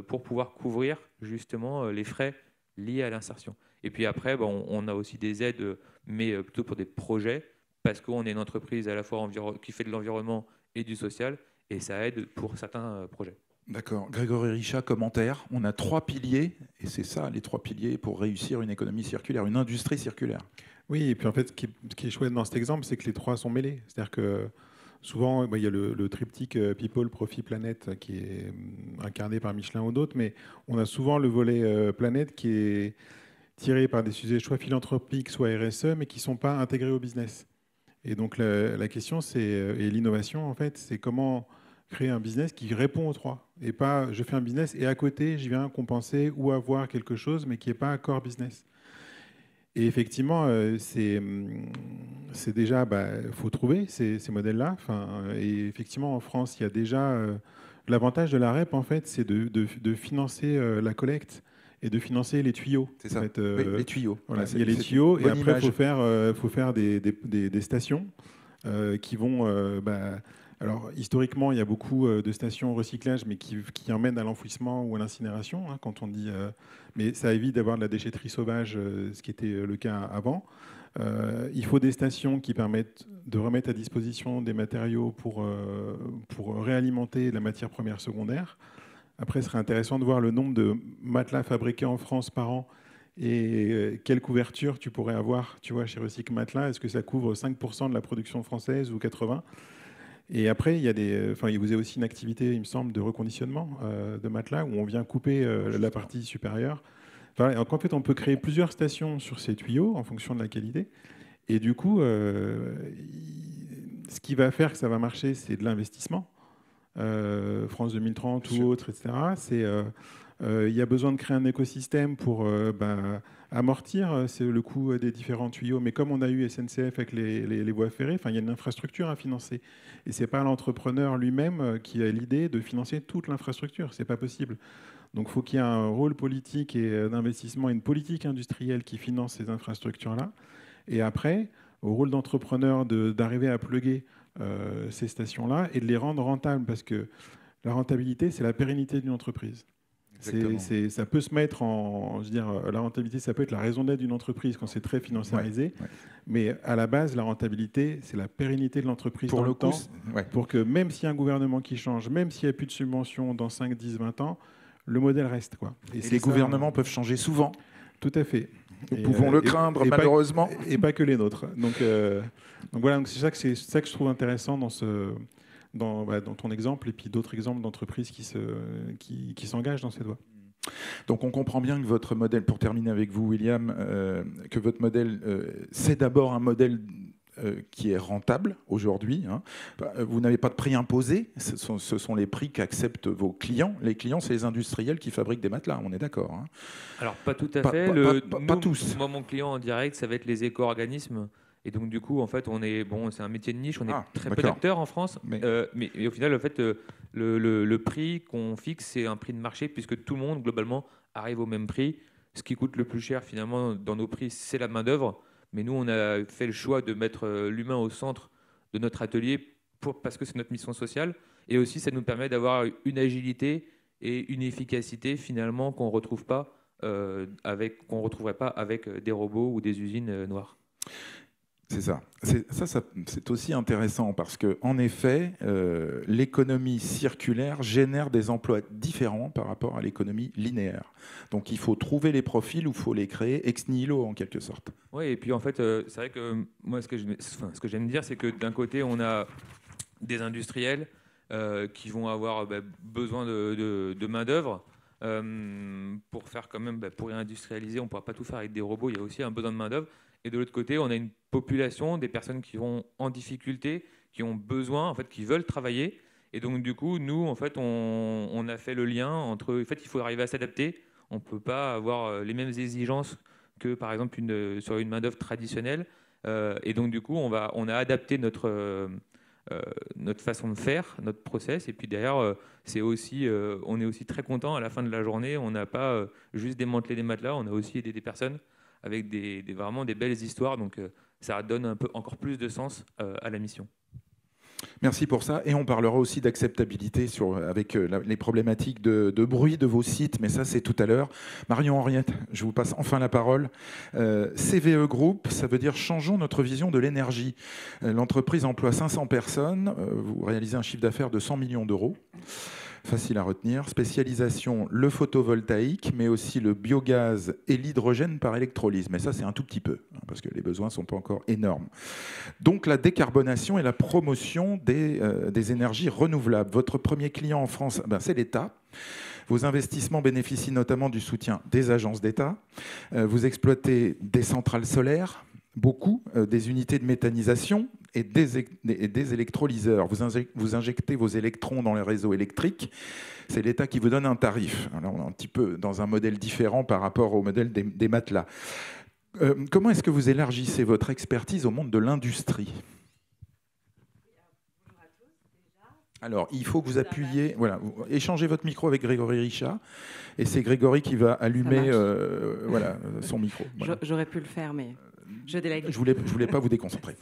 pour pouvoir couvrir justement les frais liés à l'insertion. Et puis après, on a aussi des aides, mais plutôt pour des projets, parce qu'on est une entreprise à la fois qui fait de l'environnement et du social, et ça aide pour certains projets. D'accord. Grégory Richat, commentaire. On a 3 piliers, et c'est ça, les 3 piliers pour réussir une économie circulaire, une industrie circulaire. Oui, et puis en fait, ce qui est chouette dans cet exemple, c'est que les 3 sont mêlés. C'est-à-dire que souvent, il y a le triptyque People, Profit, Planète qui est incarné par Michelin ou d'autres, mais on a souvent le volet Planète qui est tiré par des sujets soit philanthropiques, soit RSE, mais qui ne sont pas intégrés au business. Et donc la question, et l'innovation, en fait, c'est comment créer un business qui répond aux 3. Et pas, je fais un business et à côté, je viens compenser ou avoir quelque chose, mais qui n'est pas un core business. Et effectivement, c'est déjà, faut trouver ces modèles-là. Et effectivement, en France, il y a déjà l'avantage de la REP, en fait, c'est de financer la collecte et de financer les tuyaux. C'est ça. En fait, oui, les tuyaux. Voilà, il y a les tuyaux, et après, il faut faire des stations qui vont. Alors, historiquement, il y a beaucoup de stations recyclage, mais qui emmènent à l'enfouissement ou à l'incinération, quand on dit. Mais ça évite d'avoir de la déchetterie sauvage, ce qui était le cas avant. Il faut des stations qui permettent de remettre à disposition des matériaux pour réalimenter la matière première secondaire. Après, ce serait intéressant de voir le nombre de matelas fabriqués en France par an et quelle couverture tu pourrais avoir, tu vois, chez Recycle Matelas. Est-ce que ça couvre 5% de la production française ou 80%? Et après, vous avez aussi une activité, il me semble, de reconditionnement de matelas où on vient couper la partie supérieure. Donc, en fait, on peut créer plusieurs stations sur ces tuyaux en fonction de la qualité. Et du coup, ce qui va faire que ça va marcher, c'est de l'investissement. France 2030 ou autre, etc. Il y a besoin de créer un écosystème pour amortir le coût des différents tuyaux. Mais comme on a eu SNCF avec les voies ferrées, il y a une infrastructure à financer. Et ce n'est pas l'entrepreneur lui-même qui a l'idée de financer toute l'infrastructure. Ce n'est pas possible. Donc il faut qu'il y ait un rôle politique et d'investissement, une politique industrielle qui finance ces infrastructures-là. Et après, au rôle d'entrepreneur d'arriver à plugger ces stations-là et de les rendre rentables, parce que la rentabilité, c'est la pérennité d'une entreprise. Ça peut se mettre la rentabilité, ça peut être la raison d'être d'une entreprise quand c'est très financiarisé, mais à la base, la rentabilité, c'est la pérennité de l'entreprise dans le temps, pour que même s'il y a un gouvernement qui change, même s'il n'y a plus de subventions dans 5, 10, 20 ans, le modèle reste. Et les gouvernements peuvent changer souvent. Tout à fait. Nous pouvons le craindre, malheureusement. Et pas que les nôtres. Donc voilà, c'est ça que je trouve intéressant dans ton exemple, et puis d'autres exemples d'entreprises qui s'engagent dans cette voie. Donc on comprend bien que votre modèle, pour terminer avec vous William, que votre modèle, c'est d'abord un modèle qui est rentable aujourd'hui. Vous n'avez pas de prix imposé, ce sont les prix qu'acceptent vos clients. Les clients, c'est les industriels qui fabriquent des matelas, on est d'accord. Alors pas tout à fait. Pas tous. Moi, mon client en direct, ça va être les éco-organismes. Et donc, du coup, en fait, c'est un métier de niche, on est très peu d'acteurs en France. Mais au final, en fait, le prix qu'on fixe, c'est un prix de marché, puisque tout le monde, globalement, arrive au même prix. Ce qui coûte le plus cher, finalement, dans nos prix, c'est la main-d'œuvre. Mais nous, on a fait le choix de mettre l'humain au centre de notre atelier parce que c'est notre mission sociale. Et aussi, ça nous permet d'avoir une agilité et une efficacité, finalement, qu'on ne retrouverait pas avec des robots ou des usines noires. C'est ça. C'est aussi intéressant parce qu'en effet, l'économie circulaire génère des emplois différents par rapport à l'économie linéaire. Donc il faut trouver les profils ou il faut les créer ex nihilo en quelque sorte. Oui, et puis en fait, c'est vrai que moi, ce que j'aime dire, c'est que d'un côté, on a des industriels qui vont avoir besoin de main-d'œuvre. Pour faire quand même, pour réindustrialiser, on ne pourra pas tout faire avec des robots, il y a aussi un besoin de main-d'œuvre. Et de l'autre côté, on a une population, des personnes qui vont en difficulté, qui ont besoin, en fait, qui veulent travailler. Et donc, du coup, nous, en fait, on a fait le lien entre. En fait, il faut arriver à s'adapter. On ne peut pas avoir les mêmes exigences que, par exemple, sur une main-d'œuvre traditionnelle. Et donc, du coup, on a adapté notre façon de faire, notre process. Et puis derrière, on est aussi très content à la fin de la journée. On n'a pas juste démantelé des matelas, on a aussi aidé des personnes avec vraiment des belles histoires. Donc ça donne encore plus de sens à la mission. Merci pour ça. Et on parlera aussi d'acceptabilité avec les problématiques de bruit de vos sites, mais ça, c'est tout à l'heure. Marion Henriette, je vous passe enfin la parole. CVE Group, ça veut dire changeons notre vision de l'énergie. L'entreprise emploie 500 personnes. Vous réalisez un chiffre d'affaires de 100 millions d'euros. Facile à retenir. Spécialisation, le photovoltaïque, mais aussi le biogaz et l'hydrogène par électrolyse. Mais ça, c'est un tout petit peu, parce que les besoins ne sont pas encore énormes. Donc, la décarbonation et la promotion des énergies renouvelables. Votre premier client en France, c'est l'État. Vos investissements bénéficient notamment du soutien des agences d'État. Vous exploitez des centrales solaires, beaucoup, des unités de méthanisation et des électrolyseurs. Vous injectez vos électrons dans les réseaux électriques. C'est l'État qui vous donne un tarif. Alors, on est un petit peu dans un modèle différent par rapport au modèle des matelas. Comment est-ce que vous élargissez votre expertise au monde de l'industrie ? Alors, il faut que vous appuyiez, voilà, échangez votre micro avec Grégory Richat, et c'est Grégory qui va allumer son micro. Voilà. J'aurais pu le faire, mais je délègue. Je voulais pas vous déconcentrer.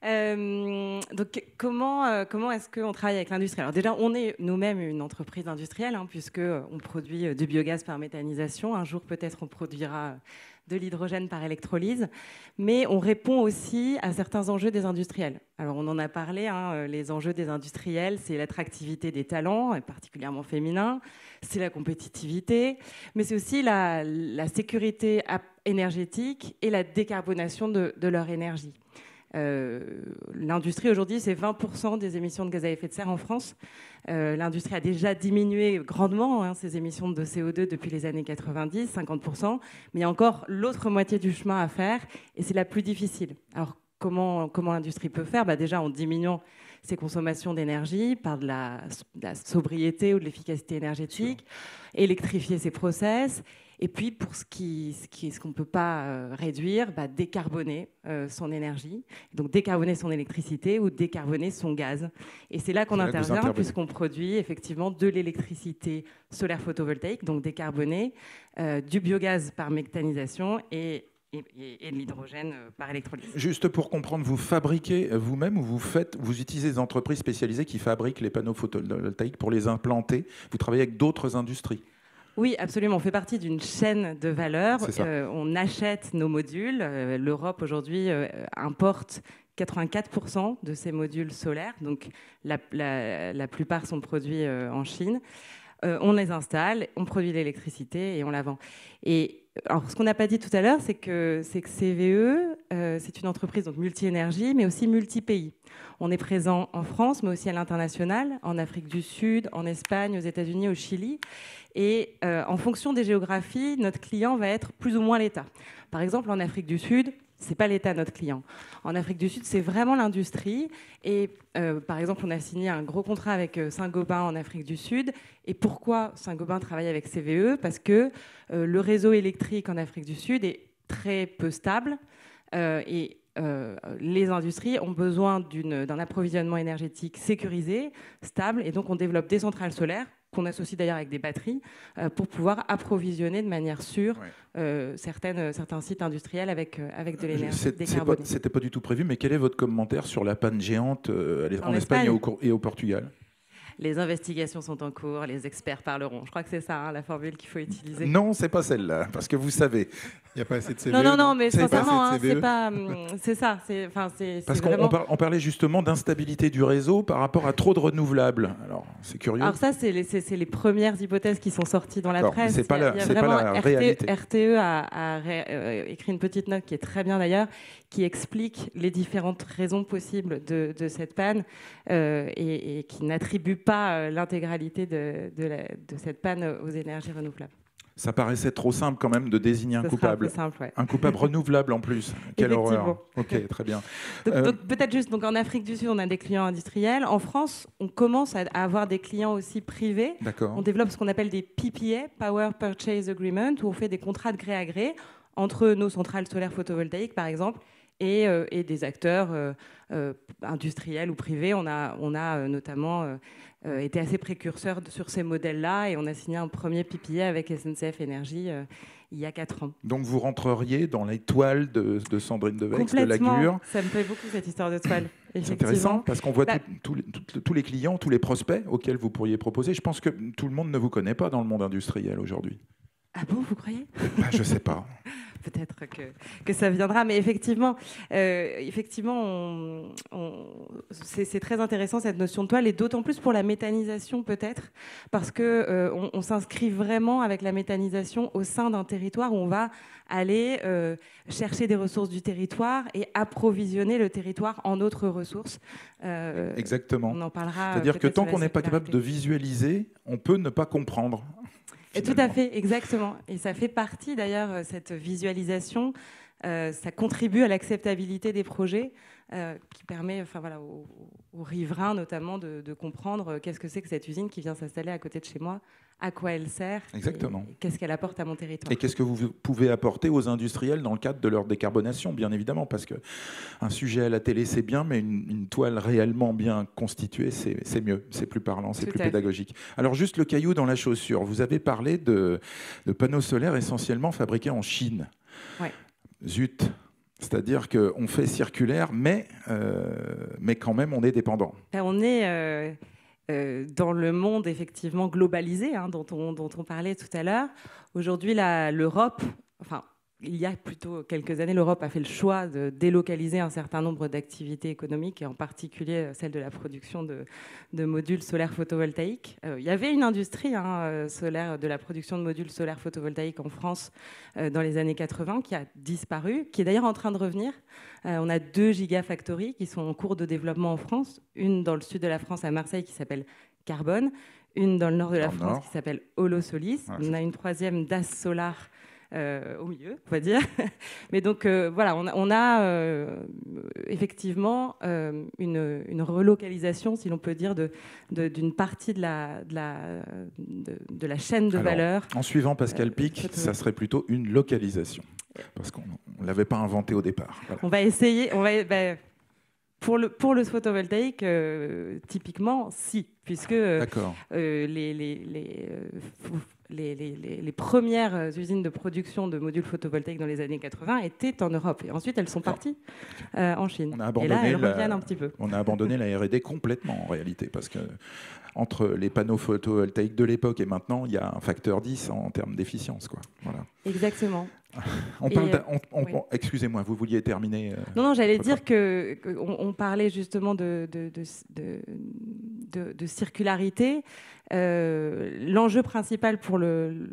Donc, comment est-ce qu'on travaille avec l'industrie ? Alors déjà, on est nous-mêmes une entreprise industrielle, puisqu'on produit du biogaz par méthanisation. Un jour, peut-être, on produira de l'hydrogène par électrolyse. Mais on répond aussi à certains enjeux des industriels. Alors, on en a parlé, les enjeux des industriels, c'est l'attractivité des talents, et particulièrement féminins, c'est la compétitivité, mais c'est aussi la sécurité énergétique et la décarbonation de leur énergie. L'industrie aujourd'hui, c'est 20% des émissions de gaz à effet de serre en France. L'industrie a déjà diminué grandement ses émissions de CO2 depuis les années 90, 50%, mais il y a encore l'autre moitié du chemin à faire et c'est la plus difficile. Alors comment l'industrie peut faire ? Déjà en diminuant ses consommations d'énergie par de la sobriété ou de l'efficacité énergétique, électrifier ses process. Et puis, pour ce qu'on ne peut pas réduire, décarboner son énergie, donc décarboner son électricité ou décarboner son gaz. Et c'est là qu'on intervient, puisqu'on produit effectivement de l'électricité solaire photovoltaïque, donc décarbonée, du biogaz par méthanisation et de l'hydrogène par électrolyse. Juste pour comprendre, vous fabriquez vous-même ou vous utilisez des entreprises spécialisées qui fabriquent les panneaux photovoltaïques pour les implanter ? Vous travaillez avec d'autres industries ? Oui, absolument. On fait partie d'une chaîne de valeur. On achète nos modules. L'Europe, aujourd'hui, importe 84% de ces modules solaires. Donc, la plupart sont produits en Chine. On les installe, on produit l'électricité et on la vend. Alors, ce qu'on n'a pas dit tout à l'heure, c'est que CVE, c'est une entreprise donc multi-énergie, mais aussi multi-pays. On est présent en France, mais aussi à l'international, en Afrique du Sud, en Espagne, aux États-Unis, au Chili. Et en fonction des géographies, notre client va être plus ou moins l'État. Par exemple, en Afrique du Sud, ce n'est pas l'État notre client. En Afrique du Sud, c'est vraiment l'industrie. Et par exemple, on a signé un gros contrat avec Saint-Gobain en Afrique du Sud. Et pourquoi Saint-Gobain travaille avec CVE ? Parce que le réseau électrique en Afrique du Sud est très peu stable. Et les industries ont besoin d'un approvisionnement énergétique sécurisé, stable. Et donc, on développe des centrales solaires qu'on associe d'ailleurs avec des batteries, pour pouvoir approvisionner de manière sûre certains sites industriels avec de l'énergie décarbonée. C'était pas du tout prévu, mais quel est votre commentaire sur la panne géante en Espagne et au Portugal ? Les investigations sont en cours, les experts parleront. Je crois que c'est ça, la formule qu'il faut utiliser. Non, c'est pas celle-là, parce que vous savez. Il n'y a pas assez de CVE. Non, mais sincèrement, c'est ça. Parce vraiment... qu'on parlait justement d'instabilité du réseau par rapport à trop de renouvelables. Alors, c'est curieux. Alors ça, c'est les premières hypothèses qui sont sorties dans la presse. C'est pas la réalité. RTE a écrit une petite note qui est très bien d'ailleurs, qui explique les différentes raisons possibles de cette panne et qui n'attribue pas l'intégralité de cette panne aux énergies renouvelables. Ça paraissait trop simple quand même de désigner un coupable. Simple, ouais. Un coupable renouvelable en plus. Quelle horreur. Ok, très bien. Donc peut-être juste, en Afrique du Sud, on a des clients industriels. En France, on commence à avoir des clients aussi privés. D'accord. On développe ce qu'on appelle des PPA, Power Purchase Agreement, où on fait des contrats de gré à gré entre nos centrales solaires photovoltaïques, par exemple, et des acteurs industriels ou privés. On a notamment été assez précurseurs sur ces modèles-là et on a signé un premier PPA avec SNCF Énergie il y a 4 ans. Donc vous rentreriez dans les toiles de Sandrine Devex, de la Complètement. Ça me plaît beaucoup cette histoire de toile. C'est intéressant parce qu'on voit tous les clients, tous les prospects auxquels vous pourriez proposer. Je pense que tout le monde ne vous connaît pas dans le monde industriel aujourd'hui. Ah bon, vous croyez ? Je ne sais pas. Peut-être que ça viendra, mais effectivement, c'est très intéressant cette notion de toile, et d'autant plus pour la méthanisation peut-être, parce qu'on s'inscrit vraiment avec la méthanisation au sein d'un territoire où on va aller chercher des ressources du territoire et approvisionner le territoire en autres ressources. Exactement. On en parlera. C'est-à-dire que tant qu'on n'est pas capable de visualiser, on peut ne pas comprendre. Et tout à fait, exactement. Et ça fait partie d'ailleurs, cette visualisation, ça contribue à l'acceptabilité des projets, qui permet aux riverains notamment de comprendre qu'est-ce que c'est que cette usine qui vient s'installer à côté de chez moi, à quoi elle sert, exactement. Qu'est-ce qu'elle apporte à mon territoire. Et qu'est-ce que vous pouvez apporter aux industriels dans le cadre de leur décarbonation, bien évidemment, parce qu'un sujet à la télé, c'est bien, mais une toile réellement bien constituée, c'est mieux, c'est plus parlant, c'est plus pédagogique. Alors juste le caillou dans la chaussure, vous avez parlé de panneaux solaires essentiellement fabriqués en Chine. Ouais. Zut. C'est-à-dire qu'on fait circulaire, mais quand même, on est dépendant. On est dans le monde effectivement globalisé, dont on parlait tout à l'heure. Aujourd'hui, l'Europe, il y a plutôt quelques années, l'Europe a fait le choix de délocaliser un certain nombre d'activités économiques, et en particulier celle de la production de modules solaires photovoltaïques. Il y avait une industrie solaire, de la production de modules solaires photovoltaïques en France dans les années 80, qui a disparu, qui est d'ailleurs en train de revenir. On a 2 gigafactories qui sont en cours de développement en France, une dans le sud de la France à Marseille qui s'appelle Carbone, une dans le nord de la France qui s'appelle Holosolis. On a une 3e DAS Solar au milieu, on va dire. Mais donc voilà, on a effectivement une relocalisation, si l'on peut dire, d'une partie de la chaîne de valeur. En suivant Pascal Pic, ça serait plutôt une localisation, parce qu'on ne l'avait pas inventé au départ. Voilà. On va essayer. Pour le photovoltaïque, typiquement, si, puisque les premières usines de production de modules photovoltaïques dans les années 80 étaient en Europe. Et ensuite, elles sont parties en Chine. Et là, elles reviennent un petit peu. On a abandonné la R&D complètement, en réalité, parce que entre les panneaux photovoltaïques de l'époque et maintenant, il y a un facteur 10 en termes d'efficience. Voilà. Exactement. Excusez-moi, vous vouliez terminer Non, j'allais dire qu'on parlait justement de circularité. L'enjeu principal pour le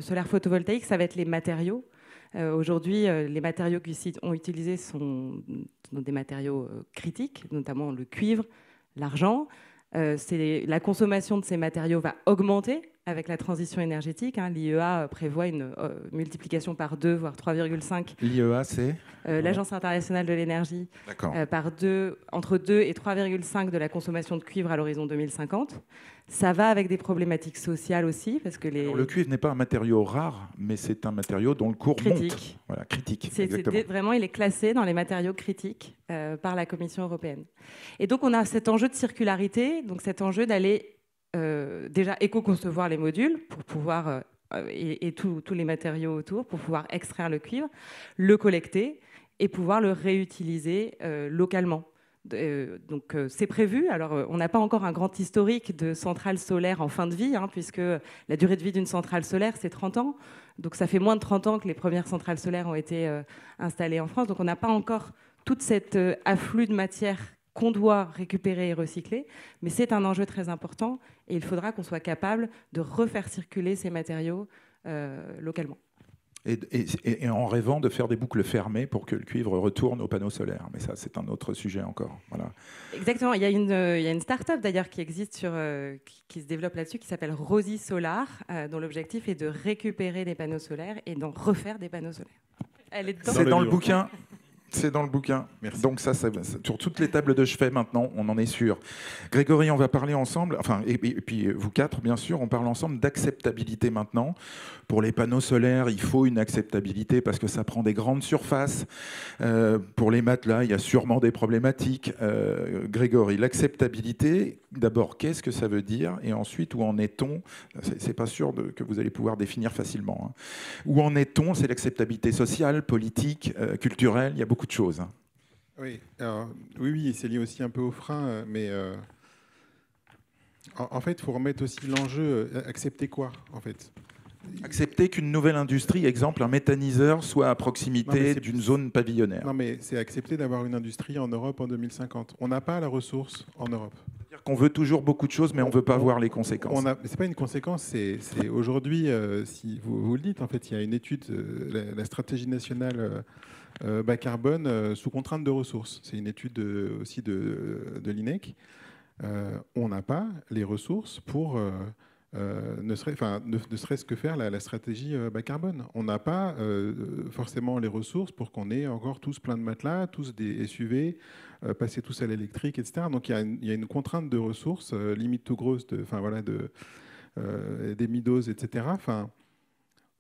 solaire photovoltaïque, ça va être les matériaux. Aujourd'hui, les matériaux qui ont utilisés sont des matériaux critiques, notamment le cuivre, l'argent. La consommation de ces matériaux va augmenter avec la transition énergétique. L'IEA prévoit une multiplication par 2, voire 3,5. L'IEA, c'est l'Agence internationale de l'énergie, entre 2 et 3,5 de la consommation de cuivre à l'horizon 2050. Ça va avec des problématiques sociales aussi, parce que le cuivre n'est pas un matériau rare, mais c'est un matériau dont le cours monte. Voilà, critique. Vraiment, il est classé dans les matériaux critiques par la Commission européenne. Et donc, on a cet enjeu de circularité, donc cet enjeu d'aller déjà éco-concevoir les modules pour pouvoir et tous les matériaux autour pour pouvoir extraire le cuivre, le collecter et pouvoir le réutiliser localement. Donc c'est prévu. Alors on n'a pas encore un grand historique de centrales solaires en fin de vie, puisque la durée de vie d'une centrale solaire, c'est 30 ans. Donc ça fait moins de 30 ans que les premières centrales solaires ont été installées en France. Donc on n'a pas encore tout cet afflux de matière qu'on doit récupérer et recycler. Mais c'est un enjeu très important et il faudra qu'on soit capable de refaire circuler ces matériaux localement. Et en rêvant de faire des boucles fermées pour que le cuivre retourne aux panneaux solaires. Mais ça, c'est un autre sujet encore. Voilà. Exactement. Il y a une start-up d'ailleurs qui existe, qui se développe là-dessus, qui s'appelle Rosy Solar, dont l'objectif est de récupérer des panneaux solaires et d'en refaire des panneaux solaires. Elle est C'est dans le bouquin. C'est dans le bouquin. Merci. Donc ça, sur toutes les tables de chevet maintenant, on en est sûr. Grégory, on va parler ensemble, et puis vous quatre, bien sûr, on parle ensemble d'acceptabilité maintenant. Pour les panneaux solaires, il faut une acceptabilité parce que ça prend des grandes surfaces. Pour les matelas, il y a sûrement des problématiques. Grégory, l'acceptabilité, d'abord, qu'est-ce que ça veut dire? Et ensuite, où en est-on? C'est pas sûr que vous allez pouvoir définir facilement. Où en est-on? C'est l'acceptabilité sociale, politique, culturelle. Il y a beaucoup de choses. Oui, oui, c'est lié aussi un peu au frein, mais en fait, il faut remettre aussi l'enjeu. Accepter quoi, en fait? Accepter qu'une nouvelle industrie, exemple un méthaniseur, soit à proximité d'une zone pavillonnaire. Non, mais c'est accepter d'avoir une industrie en Europe en 2050. On n'a pas la ressource en Europe. C'est-à-dire qu'on veut toujours beaucoup de choses, mais on ne veut pas voir les conséquences. Ce n'est pas une conséquence, c'est aujourd'hui, si vous le dites, en fait, il y a une étude, la stratégie nationale bas carbone sous contrainte de ressources. C'est une étude aussi de l'INEC. On n'a pas les ressources pour... ne serait-ce que faire la stratégie bas carbone. On n'a pas forcément les ressources pour qu'on ait encore tous plein de matelas, tous des SUV, passer tous à l'électrique, etc. Donc il y a une contrainte de ressources, limite tout grosse, des midoses, etc.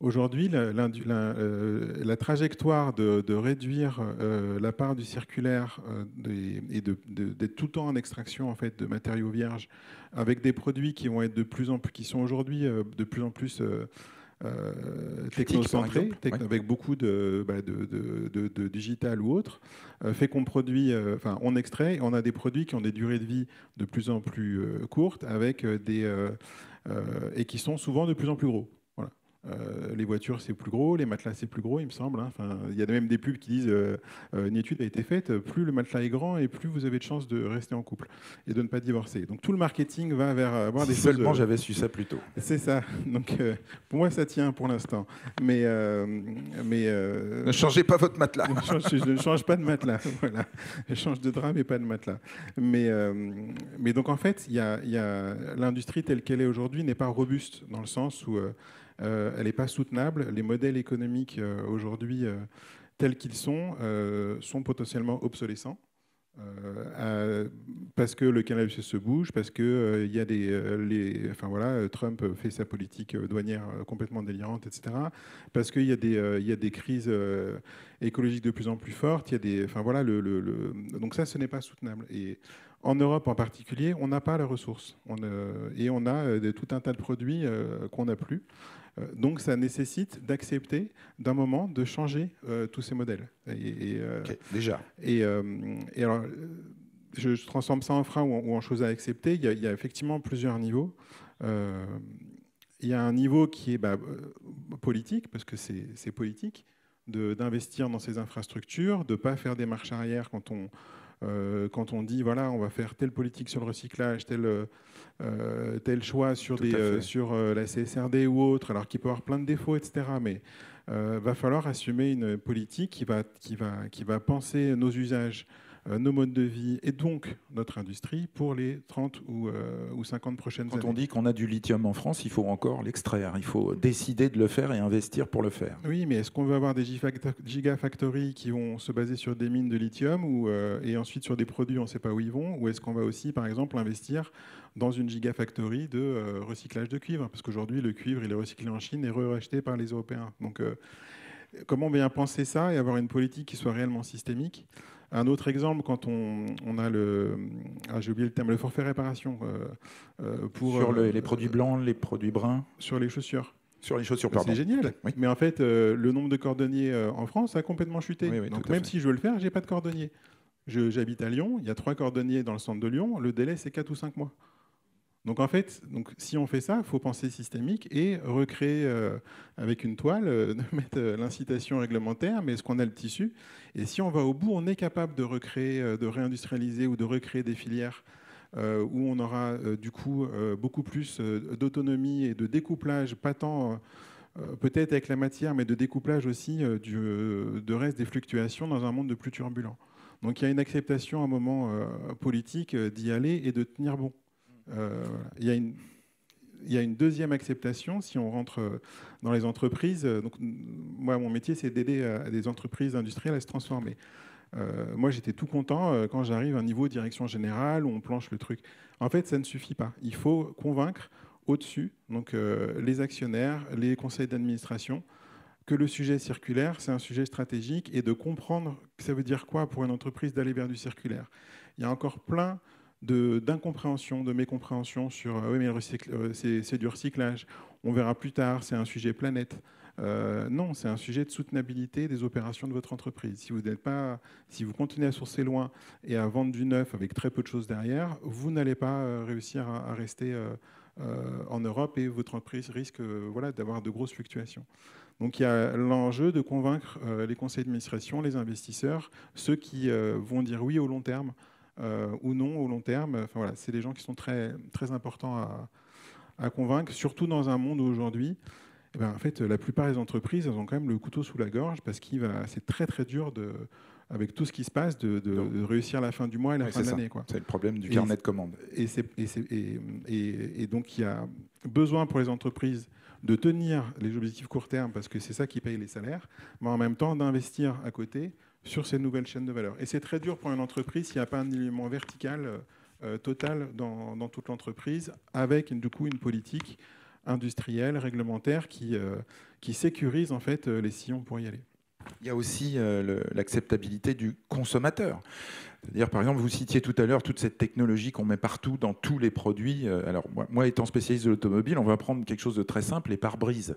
Aujourd'hui, la trajectoire de réduire la part du circulaire et d'être tout le temps en extraction en fait, de matériaux vierges avec des produits qui vont être qui sont aujourd'hui de plus en plus technocentrés, avec beaucoup de digital ou autre, fait qu'on produit, on extrait, on a des produits qui ont des durées de vie de plus en plus courtes avec et qui sont souvent de plus en plus gros. Les voitures, c'est plus gros, les matelas, c'est plus gros, il me semble. Il y a même des pubs qui disent une étude a été faite, plus le matelas est grand et plus vous avez de chances de rester en couple et de ne pas divorcer. Donc tout le marketing va vers avoir des choses... Seulement j'avais su ça plus tôt. C'est ça. Donc pour moi, ça tient pour l'instant. Mais ne changez pas votre matelas. Je ne change pas de matelas. Voilà. Je change de drap, mais pas de matelas. Mais donc en fait, l'industrie telle qu'elle est aujourd'hui n'est pas robuste dans le sens où elle n'est pas soutenable. Les modèles économiques aujourd'hui tels qu'ils sont potentiellement obsolescents parce que le cannabis se bouge, parce que il y a Trump fait sa politique douanière complètement délirante, etc. Parce qu'il y a des crises écologiques de plus en plus fortes. Donc ça, ce n'est pas soutenable. Et en Europe en particulier, on n'a pas la ressource. Et on a tout un tas de produits qu'on n'a plus. Donc ça nécessite d'accepter d'un moment de changer tous ces modèles. Déjà. Et alors, je transforme ça en frein ou en chose à accepter. Il y a effectivement plusieurs niveaux. Il y a un niveau qui est politique, parce que c'est politique, d'investir dans ces infrastructures, de ne pas faire des marches arrière quand on dit voilà, on va faire telle politique sur le recyclage, tel choix sur la CSRD ou autre, alors qu'il peut avoir plein de défauts, etc. Mais va falloir assumer une politique qui va penser nos usages, nos modes de vie et donc notre industrie pour les 30 ou 50 prochaines années. Quand on dit qu'on a du lithium en France, il faut encore l'extraire. Il faut décider de le faire et investir pour le faire. Oui, mais est-ce qu'on veut avoir des gigafactories qui vont se baser sur des mines de lithium et ensuite sur des produits, on ne sait pas où ils vont? Ou est-ce qu'on va aussi, par exemple, investir dans une gigafactory de recyclage de cuivre? Parce qu'aujourd'hui, le cuivre, il est recyclé en Chine et racheté par les Européens. Donc, comment bien penser ça et avoir une politique qui soit réellement systémique? Un autre exemple, quand on a j'ai oublié le terme, le forfait réparation sur les produits blancs, les produits bruns, sur les chaussures. Sur les chaussures, pardon. C'est génial. Oui. Mais en fait, le nombre de cordonniers en France a complètement chuté. Oui, donc même si je veux le faire, j'ai pas de cordonnier. J'habite à Lyon, il y a 3 cordonniers dans le centre de Lyon, le délai c'est 4 ou 5 mois. Donc en fait, si on fait ça, il faut penser systémique et recréer avec une toile, mettre l'incitation réglementaire, mais est-ce qu'on a le tissu? Et si on va au bout, on est capable de recréer, de réindustrialiser ou de recréer des filières où on aura du coup beaucoup plus d'autonomie et de découplage, pas tant peut-être avec la matière, mais de découplage aussi de reste des fluctuations dans un monde de plus turbulent. Donc il y a une acceptation à un moment politique d'y aller et de tenir bon. Il y a une deuxième acceptation si on rentre dans les entreprises. Donc, moi, mon métier, c'est d'aider des entreprises industrielles à se transformer. Moi, j'étais tout content quand j'arrive à un niveau de direction générale où on planche le truc. En fait, ça ne suffit pas. Il faut convaincre au-dessus, donc les actionnaires, les conseils d'administration, que le sujet circulaire, c'est un sujet stratégique et de comprendre que ça veut dire quoi pour une entreprise d'aller vers du circulaire. Il y a encore plein d'incompréhension, de mécompréhension sur oui, mais c'est du recyclage, on verra plus tard, c'est un sujet planète. Non, c'est un sujet de soutenabilité des opérations de votre entreprise. Si vous continuez à sourcer loin et à vendre du neuf avec très peu de choses derrière, vous n'allez pas réussir à rester en Europe et votre entreprise risque d'avoir de grosses fluctuations. Donc il y a l'enjeu de convaincre les conseils d'administration, les investisseurs, ceux qui vont dire oui au long terme, ou non au long terme. Enfin, voilà, c'est des gens qui sont très, très importants à convaincre, surtout dans un monde où aujourd'hui, en fait, la plupart des entreprises elles ont quand même le couteau sous la gorge parce que c'est très très dur avec tout ce qui se passe de réussir la fin du mois et la fin de l'année. C'est le problème du carnet de commandes. Et donc il y a besoin pour les entreprises de tenir les objectifs court terme parce que c'est ça qui paye les salaires, mais en même temps d'investir à côté sur ces nouvelles chaînes de valeur. Et c'est très dur pour une entreprise s'il n'y a pas un élément vertical total dans toute l'entreprise, avec du coup une politique industrielle, réglementaire, qui sécurise en fait les sillons pour y aller. Il y a aussi l'acceptabilité du consommateur. C'est-à-dire, par exemple, vous citiez tout à l'heure toute cette technologie qu'on met partout dans tous les produits. Alors, moi, étant spécialiste de l'automobile, on va prendre quelque chose de très simple, les pare-brises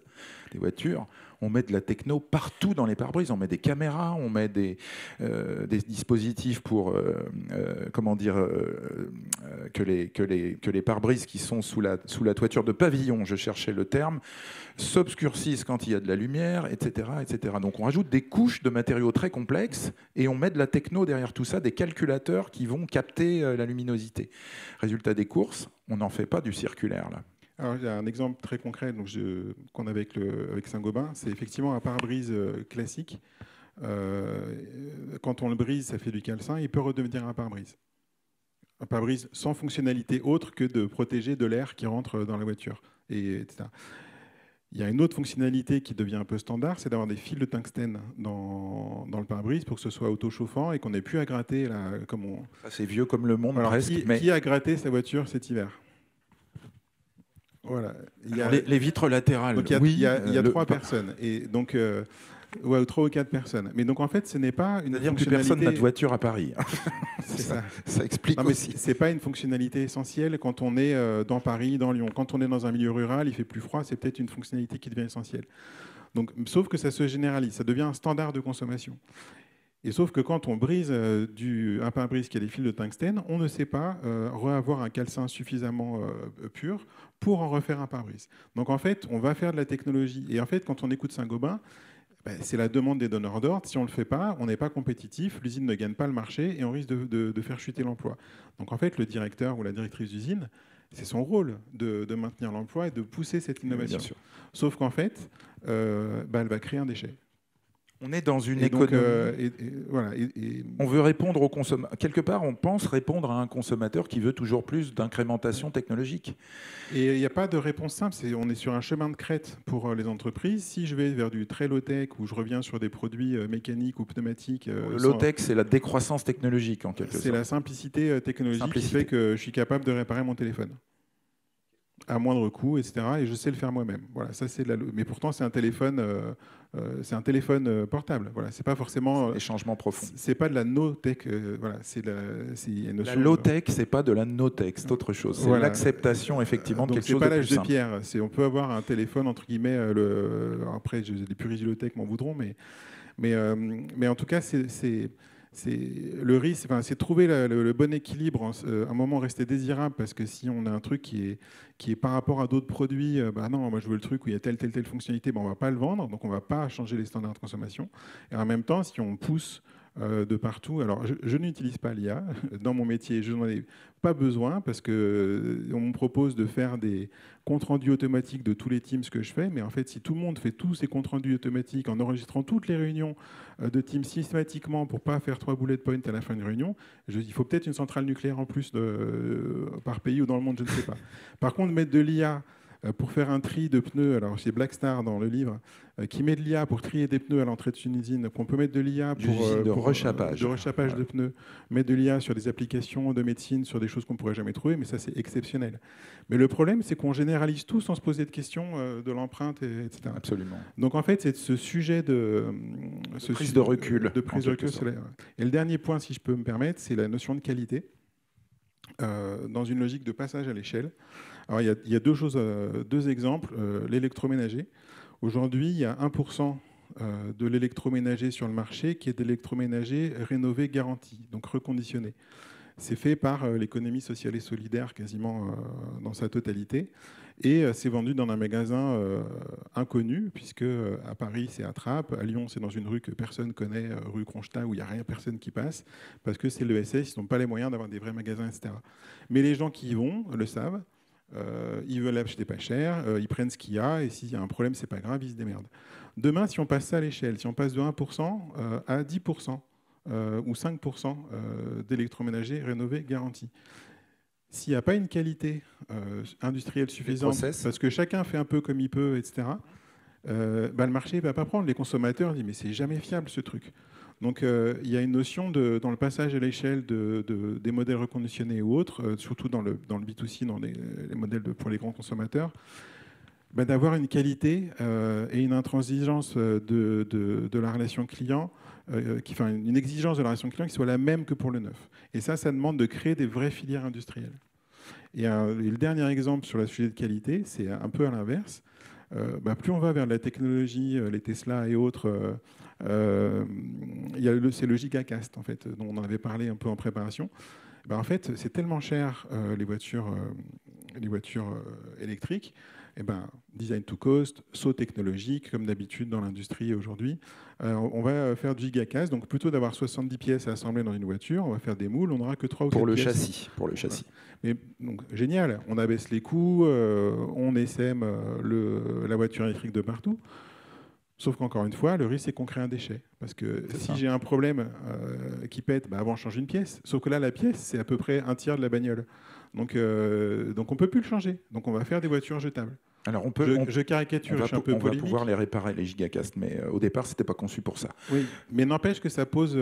des voitures. On met de la techno partout dans les pare-brises. On met des caméras, on met des dispositifs pour, que les pare-brises qui sont sous la toiture de pavillon, je cherchais le terme, s'obscurcissent quand il y a de la lumière, etc., etc. Donc, on rajoute des couches de matériaux très complexes et on met de la techno derrière tout ça, des calculateurs qui vont capter la luminosité. Résultat des courses, on n'en fait pas du circulaire, là. Alors, il y a un exemple très concret qu'on avait avec Saint-Gobain. C'est effectivement un pare-brise classique. Quand on le brise, ça fait du calcin. Il peut redevenir un pare-brise. Un pare-brise sans fonctionnalité autre que de protéger de l'air qui rentre dans la voiture, etc. Il y a une autre fonctionnalité qui devient un peu standard, c'est d'avoir des fils de tungstène dans le pare-brise pour que ce soit auto-chauffant et qu'on n'ait plus à gratter. Ça, c'est vieux comme le monde. Alors, presque. Qui a gratté sa voiture cet hiver? Voilà. Les vitres latérales. Donc, il y a 3 personnes. Et donc, 3 ou 4 personnes. Mais donc, en fait, ce n'est pas une C'est-à-dire fonctionnalité... que personne n'a de voiture à Paris. C'est ça. Ça explique aussi. Ce n'est pas une fonctionnalité essentielle quand on est dans Paris, dans Lyon. Quand on est dans un milieu rural, il fait plus froid, c'est peut-être une fonctionnalité qui devient essentielle. Donc, sauf que ça se généralise, ça devient un standard de consommation. Et sauf que quand on brise un pare-brise qui a des fils de tungstène, on ne sait pas avoir un calcin suffisamment pur pour en refaire un pare-brise. Donc en fait, on va faire de la technologie. Et en fait, quand on écoute Saint-Gobain, c'est la demande des donneurs d'ordre. Si on ne le fait pas, on n'est pas compétitif, l'usine ne gagne pas le marché et on risque de faire chuter l'emploi. Donc en fait, le directeur ou la directrice d'usine, c'est son rôle de maintenir l'emploi et de pousser cette innovation. Bien sûr. Sauf qu'en fait, elle va créer un déchet. On est dans une économie. On veut répondre au consommateur. Quelque part, on pense répondre à un consommateur qui veut toujours plus d'incrémentation technologique. Et il n'y a pas de réponse simple. On est sur un chemin de crête pour les entreprises. Si je vais vers du très low-tech, où je reviens sur des produits mécaniques ou pneumatiques... Le low-tech, c'est la décroissance technologique, en quelque sorte. C'est la simplicité technologique qui fait que je suis capable de réparer mon téléphone à moindre coût, etc. Et je sais le faire moi-même. Voilà, ça c'est mais pourtant c'est un téléphone portable. Voilà, c'est pas forcément des changements profonds. C'est pas de la no-tech. Voilà, la low-tech, c'est pas de la no-tech, c'est autre chose. C'est l'acceptation effectivement de quelque chose de plus simple. C'est pas l'âge de pierre. On peut avoir un téléphone entre guillemets. Après, les puristes de low-tech m'en voudront, mais en tout cas, c'est le risque, c'est trouver le bon équilibre, un moment rester désirable, parce que si on a un truc qui est par rapport à d'autres produits, non, moi je veux le truc où il y a telle fonctionnalité, on ne va pas le vendre, donc on ne va pas changer les standards de consommation. Et en même temps, si on pousse de partout, alors je n'utilise pas l'IA dans mon métier, je n'en ai pas besoin, parce qu'on me propose de faire des comptes rendus automatiques de tous les Teams que je fais, mais en fait, si tout le monde fait tous ces comptes rendus automatiques en enregistrant toutes les réunions de Teams systématiquement pour ne pas faire 3 bullet points à la fin d'une réunion, il faut peut-être une centrale nucléaire en plus par pays ou dans le monde, je ne sais pas. Par contre, mettre de l'IA pour faire un tri de pneus, alors c'est Blackstar dans le livre, qui met de l'IA pour trier des pneus à l'entrée d'une usine, qu'on peut mettre de l'IA pour rechappage de pneus, mettre de l'IA sur des applications de médecine, sur des choses qu'on ne pourrait jamais trouver, mais ça c'est exceptionnel. Mais le problème, c'est qu'on généralise tout sans se poser de questions de l'empreinte, etc. Absolument. Donc en fait, c'est ce sujet de prise de recul. Et le dernier point, si je peux me permettre, c'est la notion de qualité. Dans une logique de passage à l'échelle. Alors, il y a deux exemples. L'électroménager. Aujourd'hui, il y a 1% de l'électroménager sur le marché qui est de l'électroménager rénové garanti, donc reconditionné. C'est fait par l'économie sociale et solidaire quasiment dans sa totalité. Et c'est vendu dans un magasin inconnu, puisque à Paris, c'est à Trappes, à Lyon, c'est dans une rue que personne connaît, rue Kronstadt, où il n'y a personne qui passe, parce que c'est l'ESS, ils n'ont pas les moyens d'avoir des vrais magasins, etc. Mais les gens qui y vont le savent, ils veulent acheter pas cher, ils prennent ce qu'il y a, et s'il y a un problème, c'est pas grave, ils se démerdent. Demain, si on passe ça à l'échelle, si on passe de 1% à 10%, ou 5% d'électroménager rénové garanti, s'il n'y a pas une qualité industrielle suffisante, parce que chacun fait un peu comme il peut, etc., le marché ne va pas prendre. Les consommateurs disent « mais c'est jamais fiable ce truc ». Donc il y a une notion dans le passage à l'échelle des modèles reconditionnés ou autres, surtout dans le B2C, dans les modèles pour les grands consommateurs, d'avoir une qualité et une intransigeance de la relation client, une exigence de la relation client qui soit la même que pour le neuf. Et ça demande de créer des vraies filières industrielles. Et le dernier exemple sur le sujet de qualité, c'est un peu à l'inverse. Plus on va vers la technologie, les Tesla et autres, c'est le gigacast en fait, dont on avait parlé un peu en préparation. En fait, c'est tellement cher les voitures électriques. Design to cost, saut technologique, comme d'habitude dans l'industrie aujourd'hui. On va faire du gigacast, donc plutôt d'avoir 70 pièces à assembler dans une voiture, on va faire des moules, on n'aura que 3 ou 4 pièces. Pour le châssis. Mais, donc, génial, on abaisse les coûts, on essaime la voiture électrique de partout. Sauf qu'encore une fois, le risque, c'est qu'on crée un déchet. Parce que si j'ai un problème qui pète, avant, je change une pièce. Sauf que là, la pièce, c'est à peu près un tiers de la bagnole. Donc on ne peut plus le changer. Donc on va faire des voitures jetables. Alors je caricature, je suis un peu polémique. On va pouvoir les réparer, les gigacast, mais au départ, ce n'était pas conçu pour ça. Oui, mais n'empêche que ça pose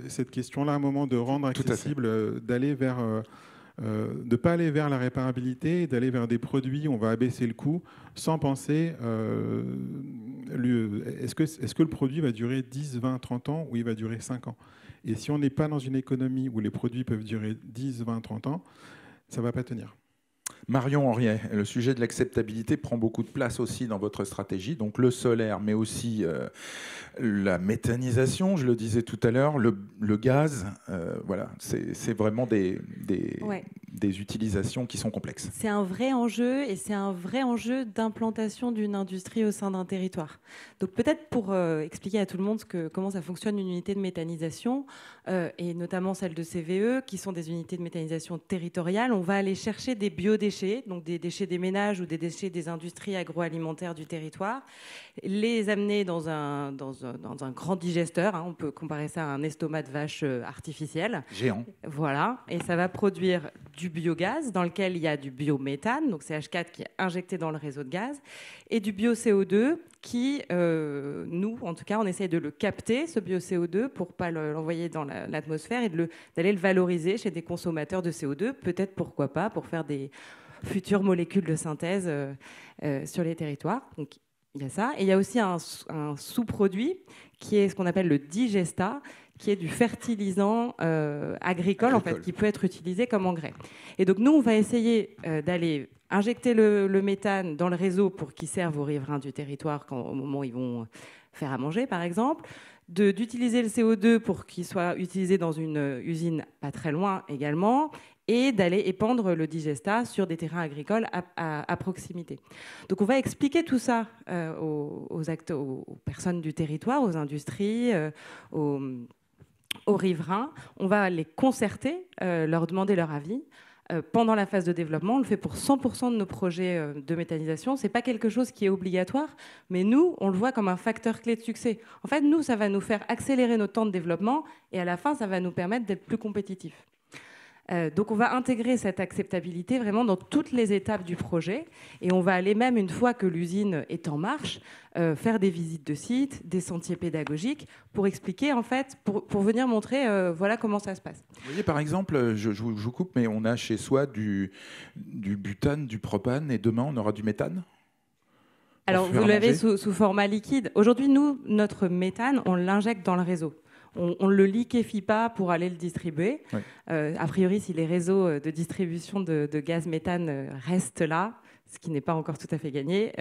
cette question-là, à un moment de rendre accessible, d'aller vers... de ne pas aller vers la réparabilité, d'aller vers des produits où on va abaisser le coût sans penser est-ce que le produit va durer 10, 20, 30 ans ou il va durer 5 ans. Et si on n'est pas dans une économie où les produits peuvent durer 10, 20, 30 ans, ça ne va pas tenir. Marion Henriet, le sujet de l'acceptabilité prend beaucoup de place aussi dans votre stratégie. Donc le solaire, mais aussi la méthanisation, je le disais tout à l'heure, le gaz, voilà, c'est vraiment des utilisations qui sont complexes. C'est un vrai enjeu et c'est un vrai enjeu d'implantation d'une industrie au sein d'un territoire. Donc peut-être pour expliquer à tout le monde comment ça fonctionne une unité de méthanisation et notamment celle de CVE, qui sont des unités de méthanisation territoriales, on va aller chercher des biodéchets, donc des déchets des ménages ou des déchets des industries agroalimentaires du territoire, les amener dans un grand digesteur, on peut comparer ça à un estomac de vache artificiel. Géant. Voilà, et ça va produire du biogaz dans lequel il y a du biométhane, donc CH4 qui est injecté dans le réseau de gaz, et du bio-CO2 qui, nous, en tout cas, on essaye de le capter, ce bio-CO2, pour ne pas l'envoyer dans l'atmosphère et d'aller le valoriser chez des consommateurs de CO2, peut-être, pourquoi pas, pour faire des futures molécules de synthèse sur les territoires. Donc, il y a ça. Et il y a aussi un sous-produit qui est ce qu'on appelle le digesta, qui est du fertilisant agricole, en fait, qui peut être utilisé comme engrais. Et donc, nous, on va essayer d'aller injecter le méthane dans le réseau pour qu'il serve aux riverains du territoire au moment où ils vont faire à manger, par exemple, d'utiliser le CO2 pour qu'il soit utilisé dans une usine pas très loin également, et d'aller épandre le digestat sur des terrains agricoles à proximité. Donc on va expliquer tout ça aux personnes du territoire, aux industries, aux riverains. On va les concerter, leur demander leur avis. Pendant la phase de développement, on le fait pour 100% de nos projets de méthanisation. Ce n'est pas quelque chose qui est obligatoire, mais nous, on le voit comme un facteur clé de succès. En fait, nous, ça va nous faire accélérer nos temps de développement et à la fin, ça va nous permettre d'être plus compétitifs. Donc on va intégrer cette acceptabilité vraiment dans toutes les étapes du projet et on va aller même, une fois que l'usine est en marche, faire des visites de site, des sentiers pédagogiques pour expliquer, en fait, pour venir montrer voilà comment ça se passe. Vous voyez, par exemple, je vous coupe, mais on a chez soi du butane, du propane, et demain on aura du méthane. Alors vous l'avez sous format liquide. Aujourd'hui, nous, notre méthane, on l'injecte dans le réseau. On ne le liquéfie pas pour aller le distribuer. Oui. A priori, si les réseaux de distribution de gaz méthane restent là, ce qui n'est pas encore tout à fait gagné,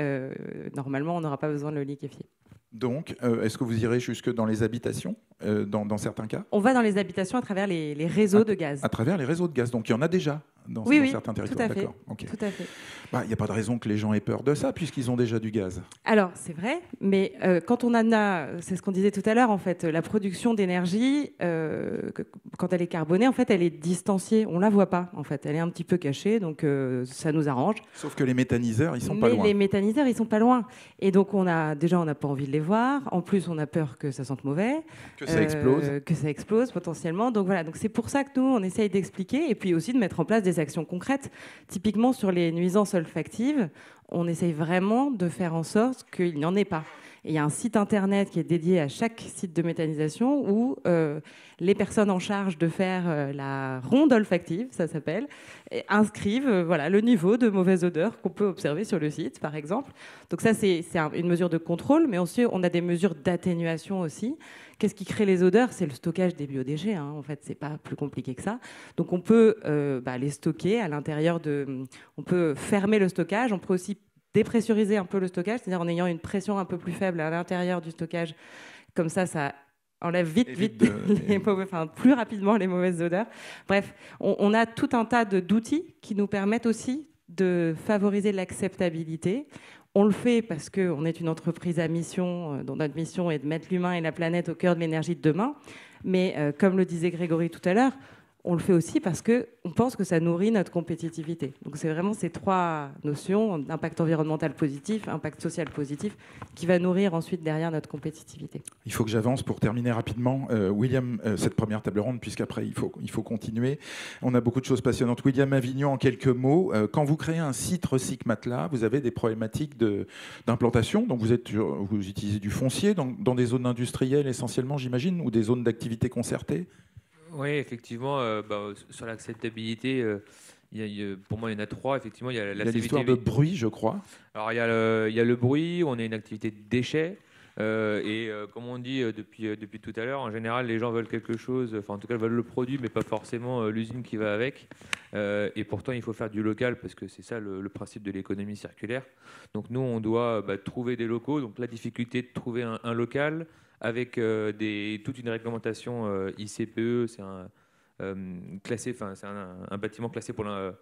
normalement, on n'aura pas besoin de le liquéfier. Donc, est-ce que vous irez jusque dans les habitations, dans certains cas ? On va dans les habitations à travers les réseaux de gaz. À travers les réseaux de gaz. Donc, il y en a déjà dans certains territoires. Tout à fait. Okay. Tout à fait. Il n'y a pas de raison que les gens aient peur de ça, puisqu'ils ont déjà du gaz. Alors, c'est vrai, mais quand on en a, c'est ce qu'on disait tout à l'heure, en fait, la production d'énergie, quand elle est carbonée, en fait, elle est distanciée. On ne la voit pas, en fait. Elle est un petit peu cachée, donc ça nous arrange. Sauf que les méthaniseurs, ils ne sont pas loin. Les méthaniseurs, ils ne sont pas loin. Et donc, on n'a pas envie de les voir. En plus, on a peur que ça sente mauvais. Que ça explose. Que ça explose, potentiellement. Donc, voilà. Donc, c'est pour ça que nous, on essaye d'expliquer et puis aussi de mettre en place des actions concrètes. Typiquement, sur les nuisances olfactives, on essaye vraiment de faire en sorte qu'il n'y en ait pas. Et il y a un site internet qui est dédié à chaque site de méthanisation où les personnes en charge de faire la ronde olfactive, ça s'appelle, inscrivent le niveau de mauvaise odeur qu'on peut observer sur le site, par exemple. Donc ça, c'est une mesure de contrôle, mais aussi on a des mesures d'atténuation aussi. Qu'est-ce qui crée les odeurs ? C'est le stockage des biodéchets. En fait, c'est pas plus compliqué que ça. Donc on peut les stocker à l'intérieur on peut fermer le stockage. On peut aussi dépressuriser un peu le stockage, c'est-à-dire en ayant une pression un peu plus faible à l'intérieur du stockage. Comme ça enlève plus rapidement les mauvaises odeurs. Bref, on a tout un tas d'outils qui nous permettent aussi de favoriser l'acceptabilité. On le fait parce qu'on est une entreprise à mission, dont notre mission est de mettre l'humain et la planète au cœur de l'énergie de demain. Mais comme le disait Grégory tout à l'heure, on le fait aussi parce qu'on pense que ça nourrit notre compétitivité. Donc c'est vraiment ces trois notions, impact environnemental positif, impact social positif, qui va nourrir ensuite derrière notre compétitivité. Il faut que j'avance pour terminer rapidement. William, cette première table ronde, puisqu'après il faut continuer. On a beaucoup de choses passionnantes. William Avignon, en quelques mots, quand vous créez un site Recyc Matelas, vous avez des problématiques d'implantation. Donc vous utilisez du foncier dans des zones industrielles essentiellement, j'imagine, ou des zones d'activité concertée. Oui, effectivement, sur l'acceptabilité, pour moi, il y en a trois. Effectivement, il y a l'histoire de bruit, je crois. Alors, il y a le bruit, on a une activité de déchets. Comme on dit depuis tout à l'heure, en général, les gens veulent quelque chose, en tout cas, veulent le produit, mais pas forcément l'usine qui va avec. Et pourtant, il faut faire du local, parce que c'est ça le principe de l'économie circulaire. Donc, nous, on doit trouver des locaux. Donc, la difficulté de trouver un local, avec toute une réglementation ICPE, c'est un bâtiment classé pour la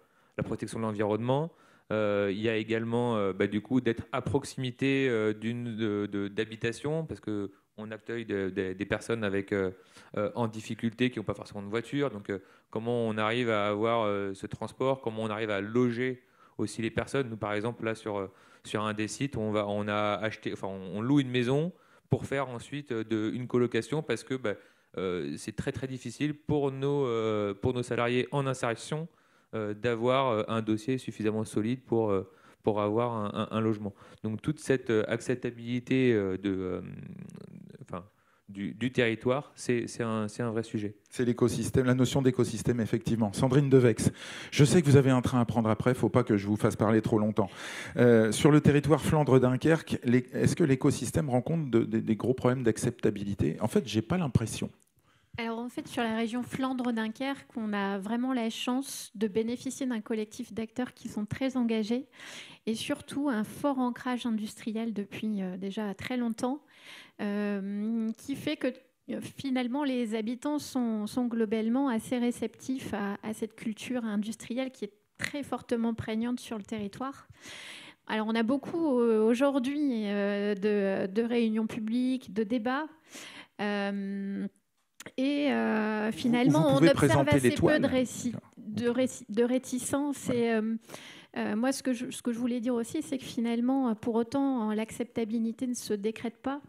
protection de l'environnement. Il y a également du coup d'être à proximité d'habitation, parce qu'on accueille des personnes en difficulté qui n'ont pas forcément de voiture. Donc comment on arrive à avoir ce transport, comment on arrive à loger aussi les personnes. Nous, par exemple, là sur un des sites, on loue une maison pour faire ensuite une colocation, parce que c'est très très difficile pour nos salariés en insertion d'avoir un dossier suffisamment solide pour avoir un logement. Donc toute cette acceptabilité du territoire, c'est un vrai sujet. C'est l'écosystème, la notion d'écosystème, effectivement. Sandrine Devex, je sais que vous avez un train à prendre après, il ne faut pas que je vous fasse parler trop longtemps. Sur le territoire Flandre-Dunkerque, est-ce que l'écosystème rencontre des gros problèmes d'acceptabilité ? En fait, je n'ai pas l'impression. Alors en fait, sur la région Flandre-Dunkerque, on a vraiment la chance de bénéficier d'un collectif d'acteurs qui sont très engagés et surtout un fort ancrage industriel depuis déjà très longtemps, qui fait que finalement les habitants sont globalement assez réceptifs à cette culture industrielle qui est très fortement prégnante sur le territoire. Alors on a beaucoup aujourd'hui de réunions publiques, de débats. Et finalement, on observe assez peu de réticence. Et moi, ce que je voulais dire aussi, c'est que finalement, pour autant, l'acceptabilité ne se décrète pas.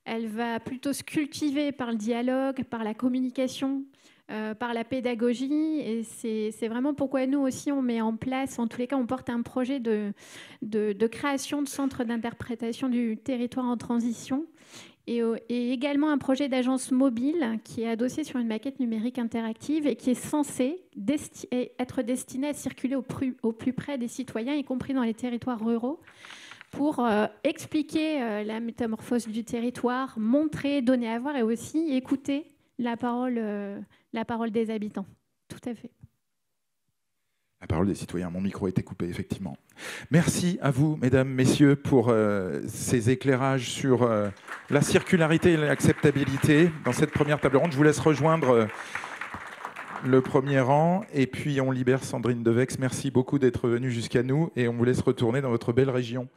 Elle va plutôt se cultiver par le dialogue, par la communication, par la pédagogie. Et c'est vraiment pourquoi nous aussi, on met en place, en tous les cas, on porte un projet de création de centres d'interprétation du territoire en transition. Et également un projet d'agence mobile qui est adossé sur une maquette numérique interactive et qui est censé être destiné à circuler au plus près des citoyens, y compris dans les territoires ruraux, pour expliquer la métamorphose du territoire, montrer, donner à voir et aussi écouter la parole des habitants. Tout à fait. La parole des citoyens. Mon micro a été coupé, effectivement. Merci à vous, mesdames, messieurs, pour ces éclairages sur la circularité et l'acceptabilité dans cette première table ronde. Je vous laisse rejoindre le premier rang et puis on libère Sandrine Devex. Merci beaucoup d'être venue jusqu'à nous et on vous laisse retourner dans votre belle région.